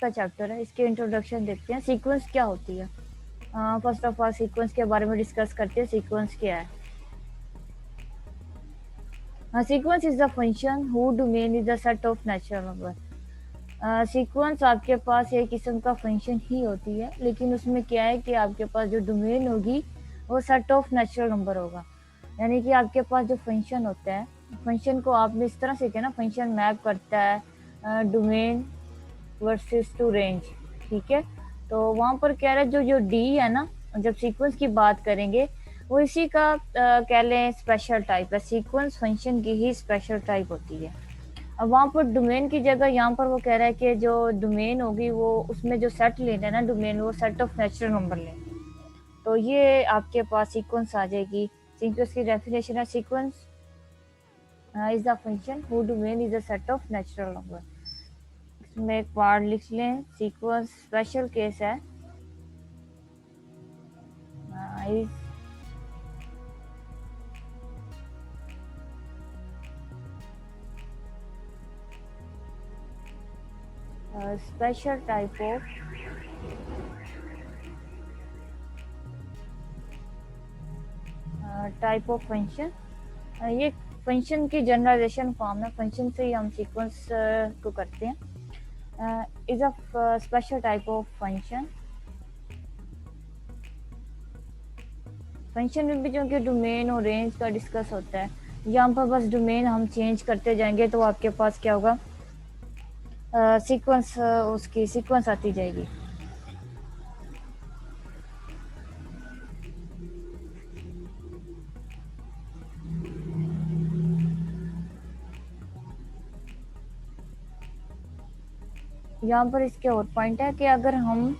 का चैप्टर है, इसके इंट्रोडक्शन देखते हैं। सीक्वेंस क्या होती है? फर्स्ट ऑफ ऑल सीक्वेंस के बारे में डिस्कस करते हैं। सीक्वेंस क्या है? Sequence is the function who domain is the set of natural number. Sequence आपके पास एक किस्म का फंक्शन ही होती है, लेकिन उसमें क्या है कि आपके पास जो डोमेन होगी वो सेट ऑफ नेचुरल नंबर होगा। यानी कि आपके पास जो फंक्शन होता है, फंक्शन को आपने इस तरह से किया ना, फंक्शन मैप करता है डोमेन वर्सेस टू रेंज। ठीक है, तो वहाँ पर कह रहे जो जो डी है ना, जब सीक्वेंस की बात करेंगे वो इसी का कह लें स्पेशल टाइप है। सीक्वेंस फंक्शन की ही स्पेशल टाइप होती है। अब वहाँ पर डोमेन की जगह यहाँ पर वो कह रहा है कि जो डोमेन होगी वो उसमें जो सेट लेना है ना डोमेन, वो सेट ऑफ नेचुरल नंबर लेना। तो ये आपके पास सीक्वेंस आ जाएगी। सीक्वेंस की डेफिनेशन है, sequence is the function who domain is a set of natural number. इसमें एक पार्ट लिख लें, सीक्वेंस स्पेशल केस है, is special type of function. ये फंक्शन की जनरलाइजेशन फॉर्म है, फंक्शन से ही हम सीक्वेंस को करते हैं। Is a special type of function. Function में भी जो कि डोमेन और रेंज का डिस्कस होता है, यहाँ पर बस डोमेन हम चेंज करते जाएंगे तो आपके पास क्या होगा, सीक्वेंस, उसकी सीक्वेंस आती जाएगी। यहाँ पर इसके और पॉइंट है कि अगर हम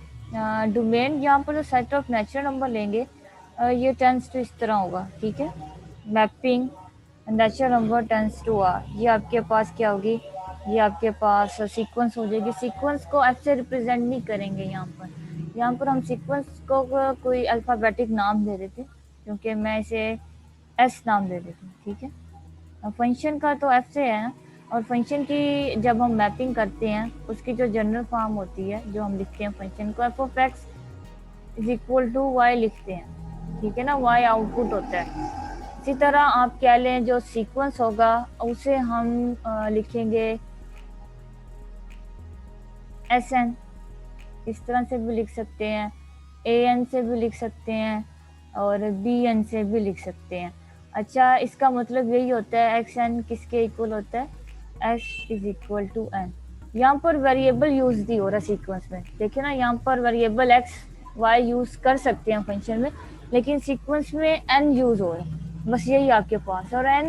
डोमेन यहाँ पर जो सेट ऑफ नेचुरल नंबर लेंगे, ये टेंस टू इस तरह होगा। ठीक है, mapping natural number tends to R, ये आपके पास क्या होगी, ये आपके पास सीक्वेंस हो जाएगी। सीक्वेंस को एफ से रिप्रेजेंट नहीं करेंगे यहाँ पर हम सीक्वेंस को कोई अल्फ़ाबेटिक नाम दे देते, क्योंकि मैं इसे एस नाम दे देती हूँ। ठीक है, फंक्शन का तो एफ से है, और फंक्शन की जब हम मैपिंग करते हैं उसकी जो जनरल फॉर्म होती है, जो हम लिखते हैं फंक्शन को, F of X is equal to Y लिखते हैं। ठीक है ना, वाई आउटपुट होता है। इसी तरह आप कह लें जो सीक्वेंस होगा उसे हम लिखेंगे एस एन, इस तरह से भी लिख सकते हैं, ए एन से भी लिख सकते हैं, और बी एन से भी लिख सकते हैं। अच्छा, इसका मतलब यही होता है एक्स एन किसके इक्वल होता है, S is equal to N. यहाँ पर वेरिएबल यूज नहीं हो रहा सीक्वेंस में, देखिए ना, यहाँ पर वेरिएबल एक्स वाई यूज कर सकते हैं फंक्शन में, लेकिन सीक्वेंस में एन यूज हो रहा है, बस यही आपके पास। और एन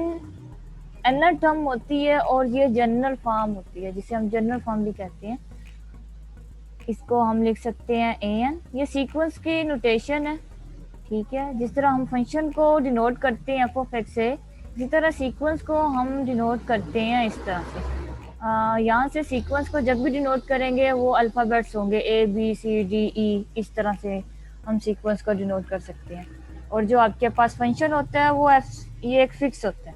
एनर टर्म होती है और ये जनरल फॉर्म होती है, जिसे हम जनरल फॉर्म भी कहते हैं। इसको हम लिख सकते हैं ए एन, ये सीक्वेंस की नोटेशन है। ठीक है, जिस तरह हम फंक्शन को डिनोट करते हैं एफ ऑफ एक्स से, इसी तरह सीक्वेंस को हम डिनोट करते हैं इस तरह से। यहाँ से सीक्वेंस को जब भी डिनोट करेंगे वो अल्फ़ाबेट्स होंगे, A B C D E, इस तरह से हम सीक्वेंस को डिनोट कर सकते हैं। और जो आपके पास फंक्शन होता है वो ये एक फिक्स होता है।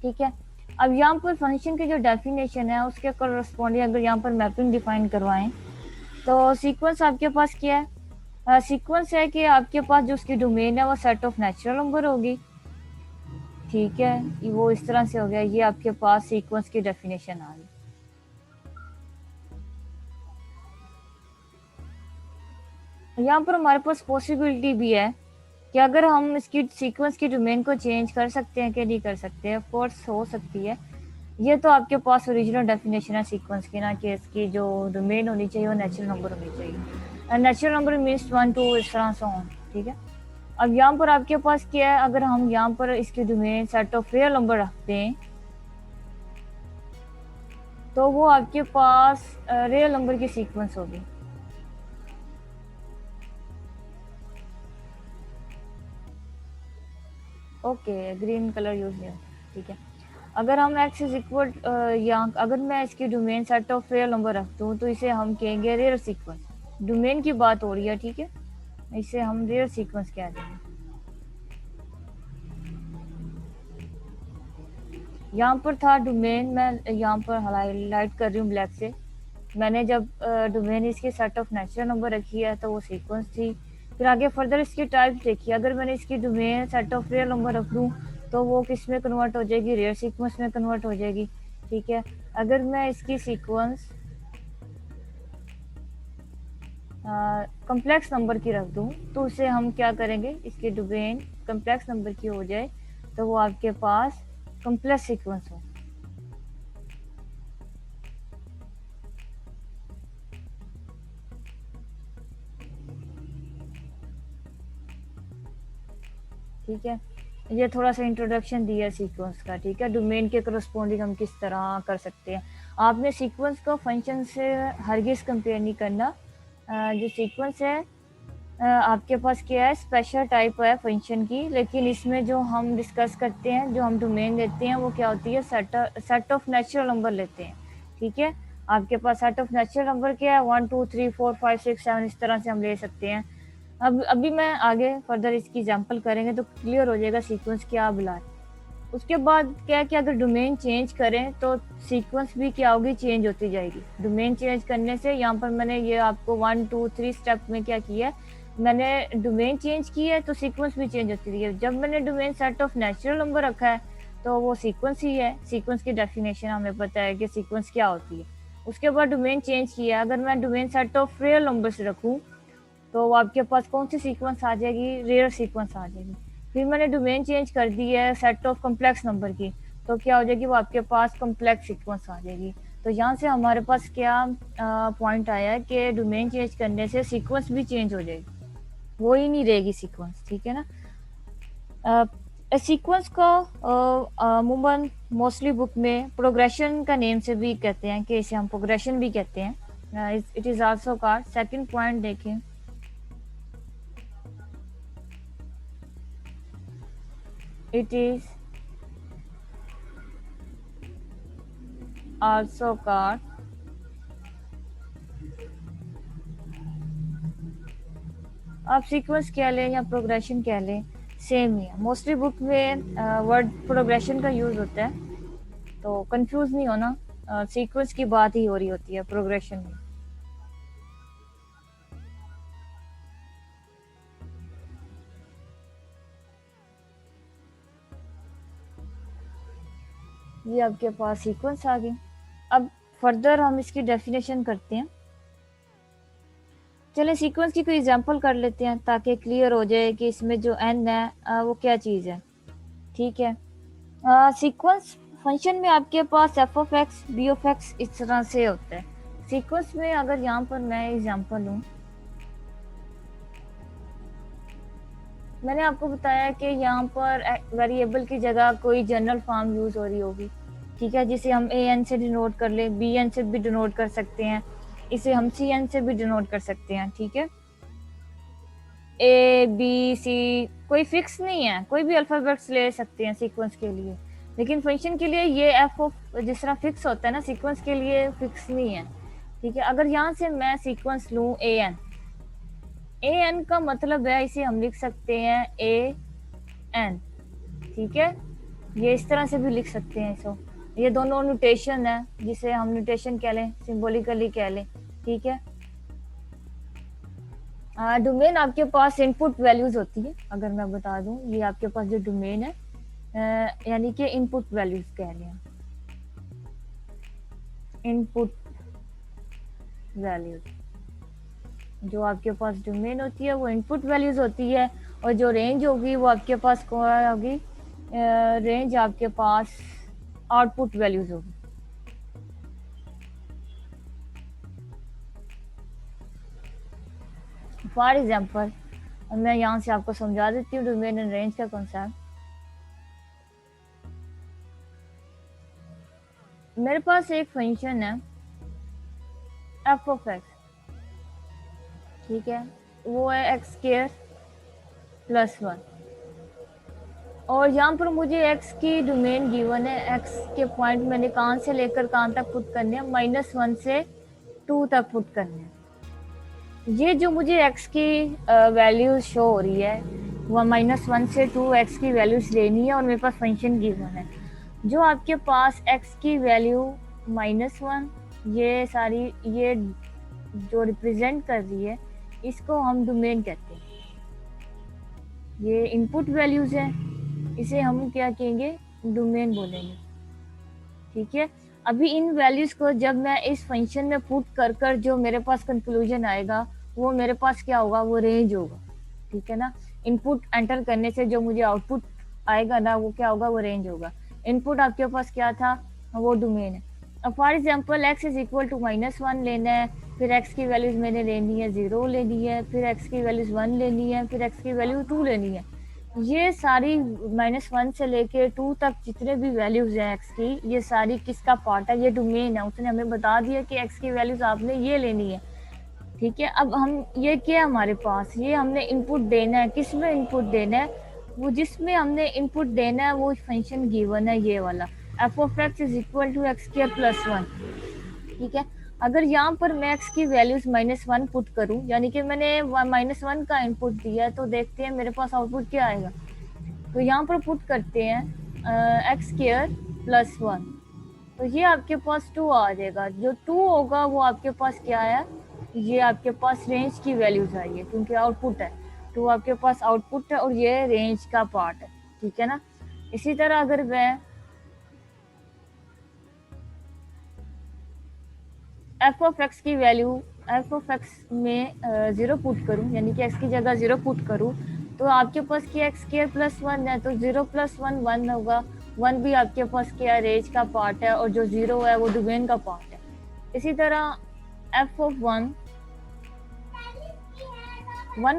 ठीक है, अब यहाँ पर फंक्शन की जो डेफिनेशन है उसके करस्पॉन्डिंग अगर यहाँ पर मैपिंग डिफाइन करवाएं, तो सीक्वेंस आपके पास क्या है, सीक्वेंस है कि आपके पास जो उसकी डोमेन है वो सेट ऑफ नेचुरल नंबर होगी। ठीक है, वो इस तरह से हो गया, ये आपके पास सीक्वेंस की डेफिनेशन आ गई। यहाँ पर हमारे पास पॉसिबिलिटी भी है कि अगर हम इसकी सीक्वेंस की डोमेन को चेंज कर सकते हैं कि नहीं कर सकते, ऑफ कोर्स हो सकती है। ये तो आपके पास ओरिजिनल डेफिनेशन है सीक्वेंस की ना, कि इसकी जो डोमेन होनी चाहिए वो नेचुरल नंबर होनी चाहिए। नेचुरल नंबर मीन्स 1 2 इस तरह से ऑन। ठीक है, अब यहाँ पर आपके पास क्या है, अगर हम यहाँ पर इसकी domain set of real number रखते हैं तो वो आपके पास रियल नंबर की सीक्वेंस होगी। ओके, ग्रीन कलर यूज नहीं होता। ठीक है, अगर हम x इज इक्वल, या अगर मैं इसकी domain set of real number रखता हूँ तो इसे हम कहेंगे रियल सीक्वेंस। डोमेन की बात हो रही है, ठीक है, इसे हम रियल सीक्वेंस कह देंगे। यहाँ पर था डोमेन, मैं यहाँ पर हाईलाइट कर रही हूँ ब्लैक से, मैंने जब डोमेन इसकी सेट ऑफ नेचुरल नंबर रखी है तो वो सीक्वेंस थी। फिर आगे फर्दर इसकी टाइप देखी, अगर मैंने इसकी domain set of real number रख दूँ तो वो किस में कन्वर्ट हो जाएगी, रियल सीक्वेंस में कन्वर्ट हो जाएगी। ठीक है, अगर मैं इसकी सीक्वेंस कम्प्लेक्स नंबर की रख दूँ तो उसे हम क्या करेंगे, इसकी डोमेन कम्प्लेक्स नंबर की हो जाए तो वो आपके पास कम्प्लेक्स सीक्वेंस हो। ठीक है, ये थोड़ा सा इंट्रोडक्शन दिया सीक्वेंस का। ठीक है, डोमेन के करस्पॉन्डिंग हम किस तरह कर सकते हैं। आपने सीक्वेंस को फंक्शन से हरगिज कंपेयर नहीं करना। जो सीक्वेंस है आपके पास क्या है, स्पेशल टाइप है फंक्शन की, लेकिन इसमें जो हम डिस्कस करते हैं, जो हम डोमेन लेते हैं वो क्या होती है, सेट ऑफ नेचुरल नंबर लेते हैं। ठीक है, आपके पास सेट ऑफ नेचुरल नंबर क्या है, 1 2 3 4 5 6 7 इस तरह से हम ले सकते हैं। अब अभी मैं आगे फर्दर इसकी एग्जांपल करेंगे तो क्लियर हो जाएगा सीक्वेंस क्या बुलाए। उसके बाद क्या है कि अगर डोमेन चेंज करें तो सीक्वेंस भी क्या होगी, चेंज होती जाएगी। डोमेन चेंज करने से यहाँ पर मैंने ये आपको 1 2 3 स्टेप में क्या किया है, मैंने डोमेन चेंज की है तो सीक्वेंस भी चेंज होती है। जब मैंने domain set of natural number रखा है तो वो सीक्वेंस ही है। सीक्वेंस की डेफिनेशन हमें पता है कि सीक्वेंस क्या होती है। उसके बाद डोमेन चेंज किया, अगर मैं domain set of real numbers रखूँ तो आपके पास कौन सी सीक्वेंस आ जाएगी, रियल सीक्वेंस आ जाएगी। फिर मैंने डोमेन चेंज कर दी है सेट ऑफ कम्प्लेक्स नंबर की, तो क्या हो जाएगी, वो आपके पास कम्प्लेक्स सीक्वेंस आ जाएगी। तो यहाँ से हमारे पास क्या पॉइंट आया है कि डोमेन चेंज करने से सीक्वेंस भी चेंज हो जाएगी, वो ही नहीं रहेगी सीक्वेंस। ठीक है ना। सीक्वेंस को अमूमन मोस्टली बुक में प्रोग्रेशन का नेम से भी कहते हैं, कि इसे हम प्रोग्रेशन भी कहते हैं। It is also called. Second point देखें, it is also called आप सीक्वेंस कह लें या प्रोग्रेशन कह लें, सेम ही है। मोस्टली बुक में वर्ड प्रोग्रेशन का यूज होता है, तो कंफ्यूज नहीं होना, सीक्वेंस की बात ही हो रही होती है प्रोग्रेशन में। ये आपके पास सीक्वेंस आ गई। अब फर्दर हम इसकी डेफिनेशन करते हैं। चले सीक्वेंस की कोई एग्जांपल कर लेते हैं ताकि क्लियर हो जाए कि इसमें जो एन है वो क्या चीज़ है। ठीक है, सीक्वेंस फंक्शन में आपके पास F of X B of X इस तरह से होता है। सीक्वेंस में अगर यहाँ पर मैं एग्जांपल लूँ, मैंने आपको बताया कि यहाँ पर वेरिएबल की जगह कोई जनरल फॉर्म यूज हो रही होगी। ठीक है, जिसे हम ए एन से डिनोट कर ले, बी एन से भी डिनोट कर सकते हैं, इसे हम सी एन से भी डिनोट कर सकते हैं। ठीक है, ए बी सी कोई फिक्स नहीं है, कोई भी अल्फाबेट्स ले सकते हैं सीक्वेंस के लिए, लेकिन फंक्शन के लिए ये एफ ऑफ जिस तरह फिक्स होता है ना, सीक्वेंस के लिए फिक्स नहीं है। ठीक है, अगर यहाँ से मैं सीक्वेंस लूँ ए एन का मतलब है, इसे हम लिख सकते हैं ए एन। ठीक है, ये इस तरह से भी लिख सकते हैं इसको। ये दोनों नोटेशन है, जिसे हम नोटेशन कह लें, सिंबॉलिकली कह लें। ठीक है, डोमेन आपके पास इनपुट वैल्यूज होती है। अगर मैं बता दूं, ये आपके पास जो डोमेन है यानी कि इनपुट वैल्यूज कह लें, इनपुट वैल्यूज जो आपके पास डोमेन होती है वो इनपुट वैल्यूज होती है, और जो रेंज होगी वो आपके पास क्या होगी, रेंज आपके पास आउटपुट वैल्यूज होगी। फॉर एग्जांपल मैं यहाँ से आपको समझा देती हूँ डोमेन एंड रेंज का कॉन्सेप्ट। मेरे पास एक फंक्शन है एफ ऑफ एक्स। ठीक है, वो है एक्स स्क्वायर प्लस 1, और यहाँ पर मुझे x की डोमेन गिवन है। x के पॉइंट मैंने कहाँ से लेकर कहाँ तक पुट करने हैं, -1 से 2 तक पुट करने हैं। ये जो मुझे x की वैल्यूज शो हो रही है वो -1 से 2 x की वैल्यूज लेनी है, और मेरे पास फंक्शन गिवन है। जो आपके पास x की वैल्यू -1 ये सारी ये जो रिप्रेजेंट कर रही है इसको हम डोमेन कहते हैं। ये इनपुट वैल्यूज है, इसे हम क्या कहेंगे, डोमेन बोलेंगे। ठीक है, अभी इन वैल्यूज को जब मैं इस फंक्शन में पुट कर कर जो मेरे पास कंक्लूजन आएगा वो मेरे पास क्या होगा, वो रेंज होगा। ठीक है ना, इनपुट एंटर करने से जो मुझे आउटपुट आएगा ना वो क्या होगा, वो रेंज होगा। इनपुट आपके पास क्या था, वो डोमेन है। अब for example x is equal to -1 लेना है, फिर x की वैल्यूज मैंने लेनी है 0 लेनी है, फिर x की वैल्यूज 1 लेनी है, फिर x की वैल्यू 2 लेनी है। ये सारी -1 से लेके 2 तक जितने भी वैल्यूज है x की, ये सारी किसका पार्ट है, ये डोमेन है। उसने हमें बता दिया कि x की वैल्यूज आपने ये लेनी है। ठीक है, अब हम ये क्या है हमारे पास, ये हमने इनपुट देना है, किस में इनपुट देना है, वो जिसमें हमने इनपुट देना है वो फंक्शन गिवन है ये वाला, F of X is equal to X square plus 1। ठीक है, अगर यहाँ पर मैं x की वैल्यूज -1 पुट करूँ, यानी कि मैंने -1 का इनपुट दिया, तो देखते हैं मेरे पास आउटपुट क्या आएगा। तो यहाँ पर पुट करते हैं एक्स स्क्वायर प्लस 1, तो ये आपके पास 2 आ जाएगा। जो 2 होगा वो आपके पास क्या है, ये आपके पास रेंज की वैल्यूज आई है, क्योंकि आउटपुट है तो आपके पास आउटपुट है और ये रेंज का पार्ट है। ठीक है ना, इसी तरह अगर मैं एफ ऑफ एक्स की वैल्यू एफ ऑफ एक्स में 0 पुट करूं, यानी कि x की जगह 0 पुट करूं, तो आपके पास क्या एक्स स्क्वायर प्लस 1 है, तो 0 प्लस 1 1 होगा। 1 भी आपके पास क्या रेंज का पार्ट है और जो 0 है वो डोमेन का पार्ट है। इसी तरह एफ ऑफ 1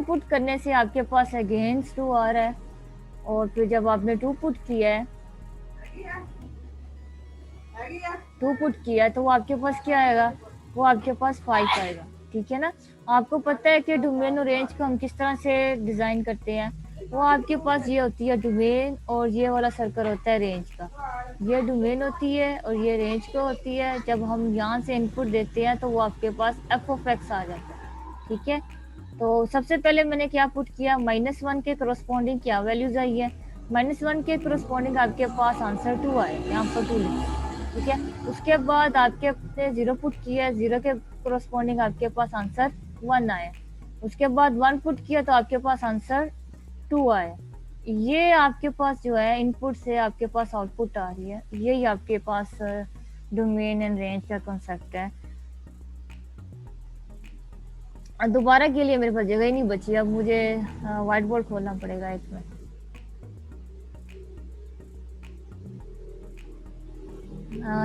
पुट करने से आपके पास अगेंस्ट 2 आ रहा है, और फिर जब आपने 2 पुट किया है 2 पुट किया है तो वो आपके पास क्या आएगा, वो आपके पास 5 आएगा। ठीक है ना, आपको पता है कि डोमेन और रेंज को हम किस तरह से डिज़ाइन करते हैं। वो आपके पास ये होती है डोमेन, और ये वाला सर्कल होता है रेंज का। ये डोमेन होती है और ये रेंज को होती है। जब हम यहाँ से इनपुट देते हैं तो वो आपके पास एफ ऑफ एक्स आ जाता है। ठीक है, तो सबसे पहले मैंने क्या पुट किया, -1 के करस्पॉन्डिंग क्या वैल्यूज आई है, -1 के करस्पॉन्डिंग आपके पास आंसर 2 आए, यहाँ पर 2 लिखा। ठीक है, उसके बाद आपके 0 पुट किया, 0 के करस्पॉन्डिंग आपके पास आंसर 1 आया। उसके बाद 1 पुट किया तो आपके पास आंसर 2 आया। ये आपके पास जो है इनपुट से आपके पास आउटपुट आ रही है, यही आपके पास डोमेन एंड रेंज का कॉन्सेप्ट है। दोबारा के लिए मेरे पास जगह ही नहीं बची, अब मुझे व्हाइट बोर्ड खोलना पड़ेगा एक मिनट।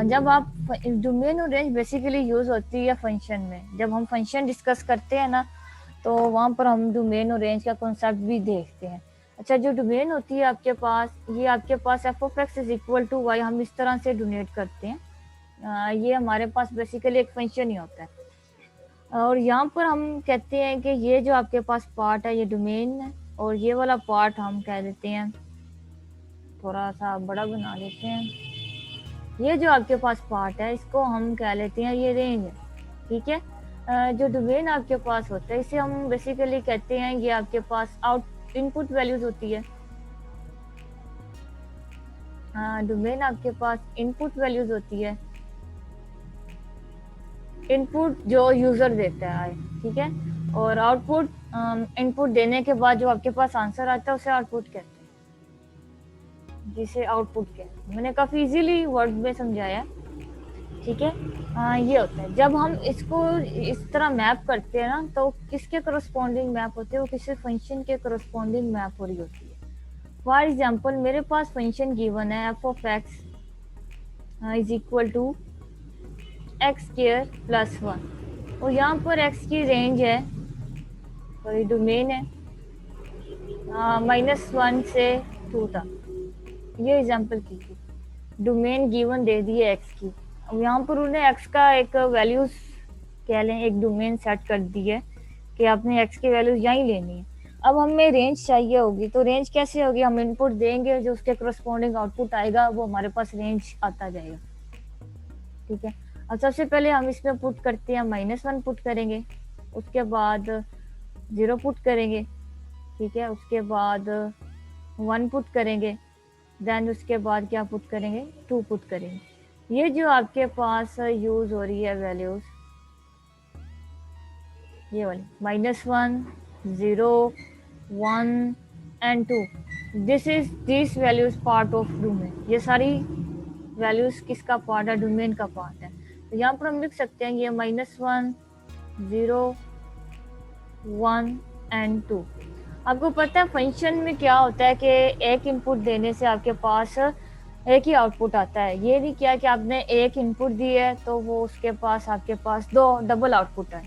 जब आप डोमेन और रेंज बेसिकली यूज होती है फंक्शन में, जब हम फंक्शन डिस्कस करते हैं ना तो वहाँ पर हम डोमेन और रेंज का कॉन्सेप्ट भी देखते हैं। अच्छा, जो डोमेन होती है आपके पास, ये आपके पास F of X is equal to Y हम इस तरह से डोनेट करते हैं। ये हमारे पास बेसिकली एक फंक्शन ही होता है, और यहाँ पर हम कहते हैं कि ये जो आपके पास पार्ट है ये डोमेन है, और ये वाला पार्ट हम कह देते हैं, थोड़ा सा बड़ा बना लेते हैं, ये जो आपके पास पार्ट है इसको हम कह लेते हैं ये रेंज है। ठीक है, जो डोमेन आपके पास होता है इसे हम बेसिकली कहते हैं ये आपके पास आउट इनपुट वैल्यूज होती है। डोमेन आपके पास इनपुट वैल्यूज होती है, इनपुट जो यूजर देता है। ठीक है, और आउटपुट इनपुट देने के बाद जो आपके पास आंसर आता है उसे आउटपुट कहते हैं, जिसे आउटपुट कहते हैं। मैंने काफी इजीली वर्ड में समझाया। ठीक है, ये होता है जब हम इसको इस तरह मैप करते हैं ना, तो किसके करस्पॉन्डिंग मैप होते हैं, वो किसी फंक्शन के करस्पॉन्डिंग मैप हो रही होती है। फॉर एग्जाम्पल मेरे पास फंक्शन गिवन है F of X is equal to X square plus 1, और यहाँ पर x की रेंज है, सॉरी डोमेन है -1 से 2 तक। ये एग्जाम्पल की थी, डोमेन गिवन दे दी है x की। अब यहाँ पर उन्हें x का एक वैल्यूज कह लें, एक डोमेन सेट कर दी है कि आपने x की वैल्यूज यहीं लेनी है। अब हमें रेंज चाहिए होगी, तो रेंज कैसे होगी, हम इनपुट देंगे, जो उसके करस्पॉन्डिंग आउटपुट आएगा वो हमारे पास रेंज आता जाएगा। ठीक है, अब सबसे पहले हम इसमें पुट करते हैं, -1 पुट करेंगे, उसके बाद 0 पुट करेंगे। ठीक है, उसके बाद 1 पुट करेंगे, देन उसके बाद क्या पुट करेंगे, 2 पुट करेंगे। ये जो आपके पास यूज हो रही है वैल्यूज, ये वाली -1, 0, 1 and 2, this values part of domain. ये सारी वैल्यूज किसका पार्ट है? डोमेन का पार्ट है। तो यहाँ पर हम लिख सकते हैं ये -1, 0, 1 एंड 2। आपको पता है फंक्शन में क्या होता है कि एक इनपुट देने से आपके पास एक ही आउटपुट आता है। ये नहीं किया कि आपने एक इनपुट दी है तो वो उसके पास आपके पास दो डबल आउटपुट है।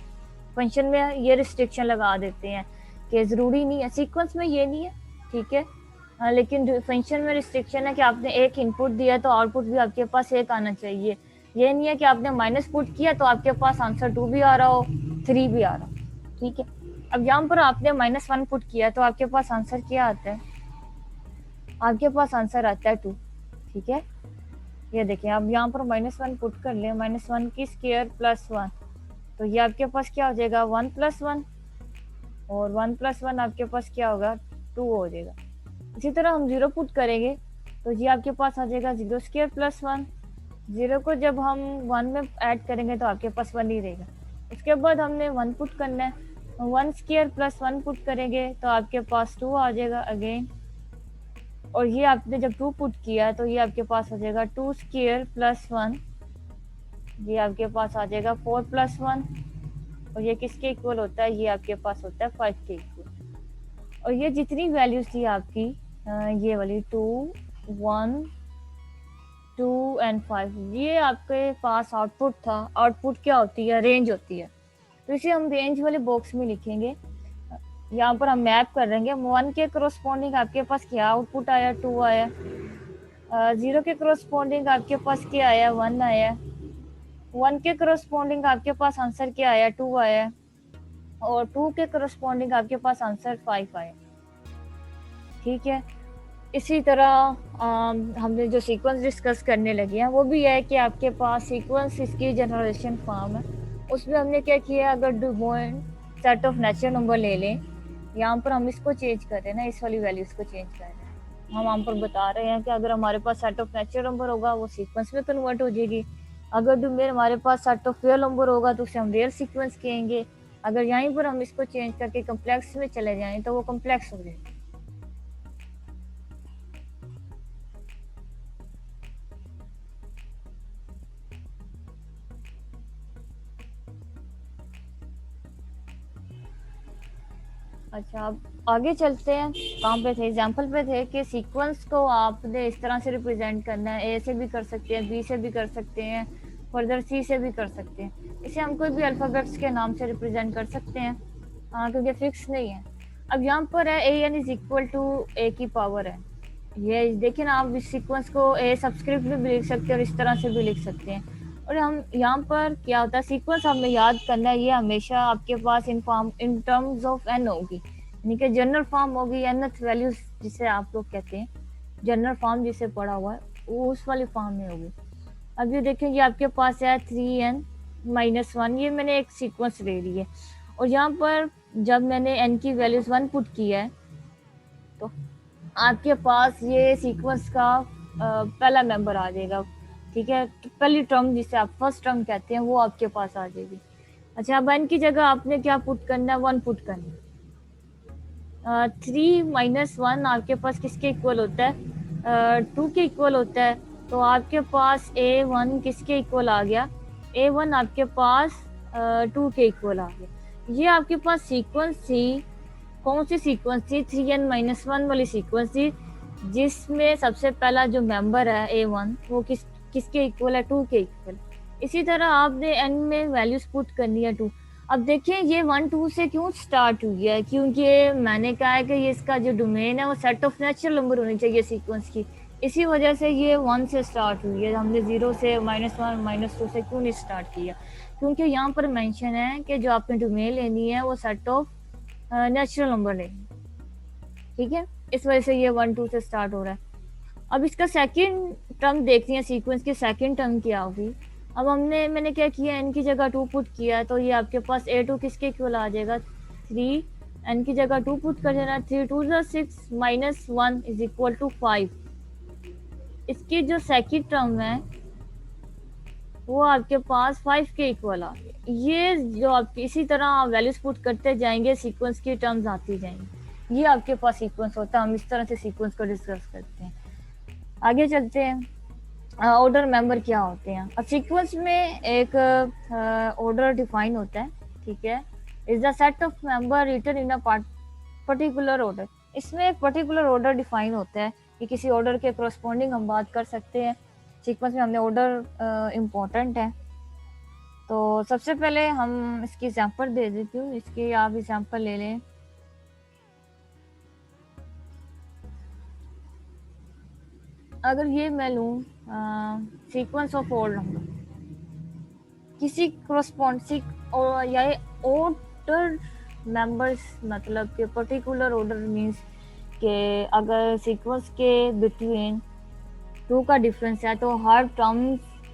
फंक्शन में ये रिस्ट्रिक्शन लगा देते हैं कि ज़रूरी नहीं है, सीक्वेंस में ये नहीं है, ठीक है। लेकिन फंक्शन में रिस्ट्रिक्शन है कि आपने एक इनपुट दिया तो आउटपुट भी आपके पास एक आना चाहिए। ये नहीं है कि आपने माइनस पुट किया तो आपके पास आंसर 2 भी आ रहा हो, 3 भी आ रहा हो, ठीक है। अब यहाँ पर आपने -1 पुट किया तो आपके पास आंसर क्या आता है? आपके पास आंसर आता है 2, ठीक है। ये देखें, अब यहाँ पर -1 पुट कर लें, -1 की स्क्वायर +1, तो ये आपके पास क्या हो जाएगा? 1 + 1, और 1 + 1 आपके पास क्या होगा? 2 हो जाएगा। इसी तरह हम 0 पुट करेंगे तो ये आपके पास आ जाएगा 0² + 1। 0 को जब हम 1 में ऐड करेंगे तो आपके पास 1 ही रहेगा। उसके बाद हमने 1 पुट करना है, 1² + 1 पुट करेंगे तो आपके पास 2 आ जाएगा अगेन। और ये आपने जब 2 पुट किया तो ये आपके पास आ जाएगा 2² + 1, ये आपके पास आ जाएगा 4 + 1, और ये किसके इक्वल होता है? ये आपके पास होता है 5 के इक्वल। और ये जितनी वैल्यूज थी आपकी, ये वाली 2, 1, 2 एंड 5, ये आपके पास आउटपुट था। आउटपुट क्या होती है? रेंज होती है। तो इसे हम रेंज वाले बॉक्स में लिखेंगे। यहाँ पर हम मैप कर देंगे 1 के करस्पॉन्डिंग आपके पास क्या आउटपुट आया? 2 आया। 0 के करस्पॉन्डिंग आपके पास क्या आया? 1 आया। 1 के करस्पॉन्डिंग आपके पास आंसर क्या आया? 2 आया। और 2 के करस्पॉन्डिंग आपके पास आंसर 5 आया, ठीक है। इसी तरह हमने जो सीक्वेंस डिस्कस करने लगे हैं वो भी है कि आपके पास सीक्वेंस इसकी जनरेशन फॉर्म है। उसमें हमने क्या किया, अगर domain set of natural number ले लें, यहाँ पर हम इसको चेंज कर रहे हैं ना, इस वाली वैल्यूज को चेंज कर रहे हैं। हम यहाँ पर बता रहे हैं कि अगर हमारे पास सेट ऑफ नेचुरल नंबर होगा वो सीक्वेंस में कन्वर्ट हो जाएगी। अगर डोमेन हमारे पास सेट ऑफ रियल नंबर होगा तो उसे हम रियल सीक्वेंस कहेंगे। अगर यहीं पर हम इसको चेंज करके कम्प्लेक्स में चले जाएं तो वो कम्प्लेक्स हो जाएगा। अच्छा, अब आगे चलते हैं। कहाँ पे थे? एग्जाम्पल पे थे कि सीक्वेंस को आपने इस तरह से रिप्रेजेंट करना है, ए से भी कर सकते हैं, बी से भी कर सकते हैं, फर्दर सी से भी कर सकते हैं। इसे हम कोई भी अल्फ़ाबेट्स के नाम से रिप्रेजेंट कर सकते हैं, क्योंकि फिक्स नहीं है। अब यहाँ पर है A N is equal to ए की पावर है। ये देखिए ना, आप इस सीक्वेंस को ए सब्सक्रिप्ट में भी लिख सकते हैं और इस तरह से भी लिख सकते हैं। और हम यहाँ पर क्या होता है, सीक्वेंस हमें याद करना है, ये हमेशा आपके पास इन टर्म्स ऑफ एन होगी, यानी कि जनरल फॉर्म होगी, nth वैल्यूज जिसे आप लोग कहते हैं, जनरल फॉर्म जिसे पढ़ा हुआ है वो उस वाली फॉर्म में होगी। अब ये देखें, ये आपके पास है 3n - 1, ये मैंने एक सीक्वेंस ले ली है। और यहाँ पर जब मैंने n की वैल्यूज 1 पुट की है तो आपके पास ये सीक्वेंस का पहला मेंबर आ जाएगा, ठीक है। तो पहली टर्म जिसे आप फर्स्ट टर्म कहते हैं वो आपके पास आ जाएगी। अच्छा, अब n की जगह आपने क्या पुट करना है? 1 पुट करना है। 3 - 1 आपके पास किसके इक्वल होता है? 2 के इक्वल होता है। तो आपके पास A1 किसके इक्वल आ गया? A1 आपके पास 2 के इक्वल आ गया। ये आपके पास सीक्वेंस थी। कौन सी सीक्वेंस थी? 3n - 1 वाली सीक्वेंस थी, जिसमें सबसे पहला जो मेंबर है A1 वो किसके इक्वल है? 2 के इक्वल। इसी तरह आपने n में वैल्यूज पुट करनी है 2। अब देखिए ये 1 2 से क्यों स्टार्ट हुई है? क्योंकि मैंने कहा है कि ये इसका जो डोमेन है वो सेट ऑफ नेचुरल नंबर होनी चाहिए सीक्वेंस की, इसी वजह से ये 1 से स्टार्ट हुई है। हमने 0 से -1 -2 से क्यों नहीं स्टार्ट किया? क्योंकि यहाँ पर मेंशन है कि जो आपने डोमेन लेनी है वो सेट ऑफ नेचुरल नंबर लेनी, ठीक है। इस वजह से ये 1 2 से स्टार्ट हो रहा है। अब इसका सेकंड टर्म देखते हैं, सीक्वेंस की सेकंड टर्म क्या होगी। अब मैंने क्या किया, n की जगह 2 पुट किया, तो ये आपके पास A2 किसके इक्वल आ जाएगा? 3। n की जगह 2 पुट कर देना, 3 2 6 -1 = 5। इसकी जो सेकंड टर्म है वो आपके पास 5 के इक्वल आ गए। ये जो आप इसी तरह वैल्यूज पुट करते जाएंगे, सीक्वेंस की टर्म्स आती जाएंगी। ये आपके पास सीक्वेंस होता है। हम इस तरह से सीक्वेंस को डिस्कस करते हैं। आगे चलते हैं। ऑर्डर मेंबर क्या होते हैं। अब सीक्वेंस में एक ऑर्डर डिफाइन होता है, ठीक है। Is the set of member written in a particular order. इसमें एक पर्टिकुलर ऑर्डर डिफाइन होता है कि किसी ऑर्डर के करस्पॉन्डिंग हम बात कर सकते हैं। सीक्वेंस में हमने ऑर्डर इम्पोर्टेंट है। तो सबसे पहले हम इसकी एग्जांपल दे देती हूँ। इसकी आप एग्जांपल ले लें। अगर ये मैं लूँ सीक्वेंस ऑफ ऑल नंबर, किसी करस्पॉन्डिंग और या ऑर्डर मेंबर्स, मतलब कि पर्टिकुलर ऑर्डर मींस कि अगर सीक्वेंस के बिटवीन 2 का डिफरेंस है तो हर टर्म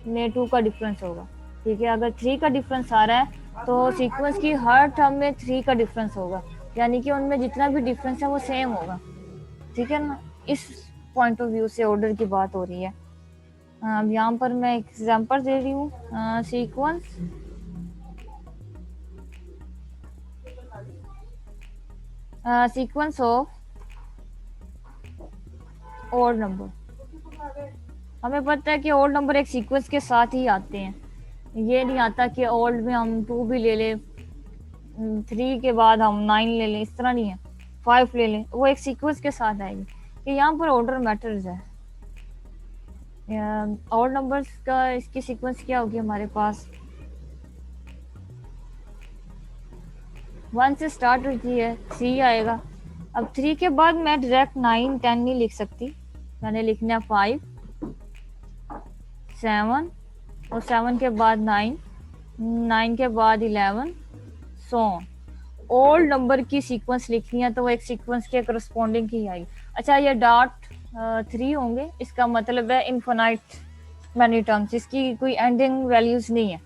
में 2 का डिफरेंस होगा, ठीक है। अगर 3 का डिफरेंस आ रहा है तो सीक्वेंस की हर टर्म में 3 का डिफरेंस होगा, यानी कि उनमें जितना भी डिफरेंस है वो सेम होगा, ठीक है ना। इस पॉइंट ऑफ व्यू से ऑर्डर की बात हो रही है। अब यहाँ पर मैं एक एग्जांपल दे रही हूँ। Sequence of odd number. हमें पता है कि ऑड नंबर एक सीक्वेंस के साथ ही आते हैं। ये नहीं आता कि ऑड में हम 2 भी ले लें, 3 के बाद हम 9 ले लें, इस तरह नहीं है। 5 ले लें, वो एक सीक्वेंस के साथ आएगी। कि यहाँ पर ऑर्डर मैटर्स है। ऑड नंबर्स का इसकी सीक्वेंस क्या होगी हमारे पास, 1 से स्टार्ट होती है, 3 आएगा। अब 3 के बाद मैं डायरेक्ट 9 10 नहीं लिख सकती, मैंने लिखना है 5 7 और 7 के बाद 9 9 के बाद 11 सो ऑल नंबर की सीक्वेंस लिखनी है तो वो एक सीक्वेंस के करस्पॉन्डिंग ही आएगी। अच्छा, ये डॉट 3 होंगे, इसका मतलब है इनफिनाइट मैनी टर्म्स। इसकी कोई एंडिंग वैल्यूज नहीं है,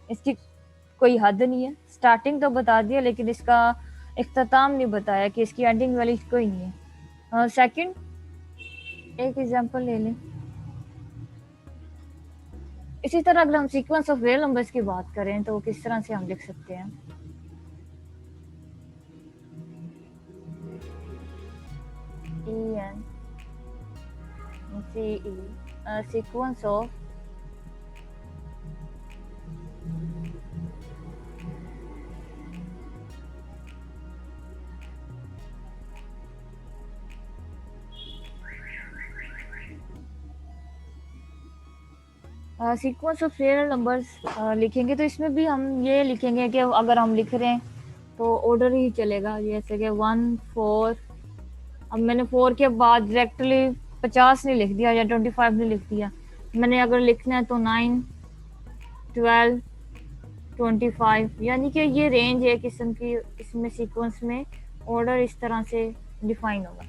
इसकी कोई हद नहीं है। स्टार्टिंग तो बता दिया लेकिन इसका इख्तिताम नहीं बताया कि इसकी एंडिंग वैल्यूज कोई नहीं है। सेकंड, एक एग्जांपल ले लें। इसी तरह अगर हम सीक्वेंस ऑफ रियल नंबर्स की बात करें तो किस तरह से हम लिख सकते हैं। Sequence of sequence of real numbers लिखेंगे तो इसमें भी हम ये लिखेंगे कि अगर हम लिख रहे हैं तो ऑर्डर ही चलेगा। जैसे कि 1 4, अब मैंने 4 के बाद डायरेक्टली 50 नहीं लिख दिया या 25 नहीं लिख दिया। मैंने अगर लिखना है तो 9 12 25, यानी कि ये रेंज है किस्म की। इसमें सीक्वेंस में ऑर्डर इस तरह से डिफाइन होगा।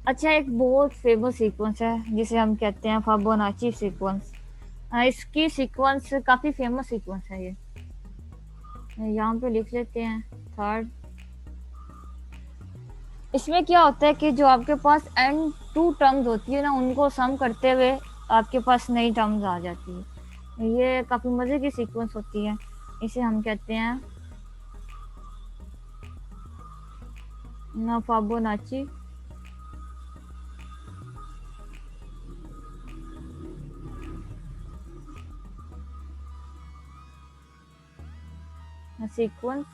अच्छा, एक बहुत फेमस सीक्वेंस है जिसे हम कहते हैं फिबोनाची सीक्वेंस। इसकी सीक्वेंस काफ़ी फेमस सीक्वेंस है। ये यहाँ पे लिख लेते हैं। थर्ड, इसमें क्या होता है कि जो आपके पास एंड 2 टर्म्स होती है ना, उनको सम करते हुए आपके पास नई टर्म्स आ जाती है। ये काफ़ी मज़े की सीक्वेंस होती है। इसे हम कहते हैं फिबोनाची सीक्वेंस।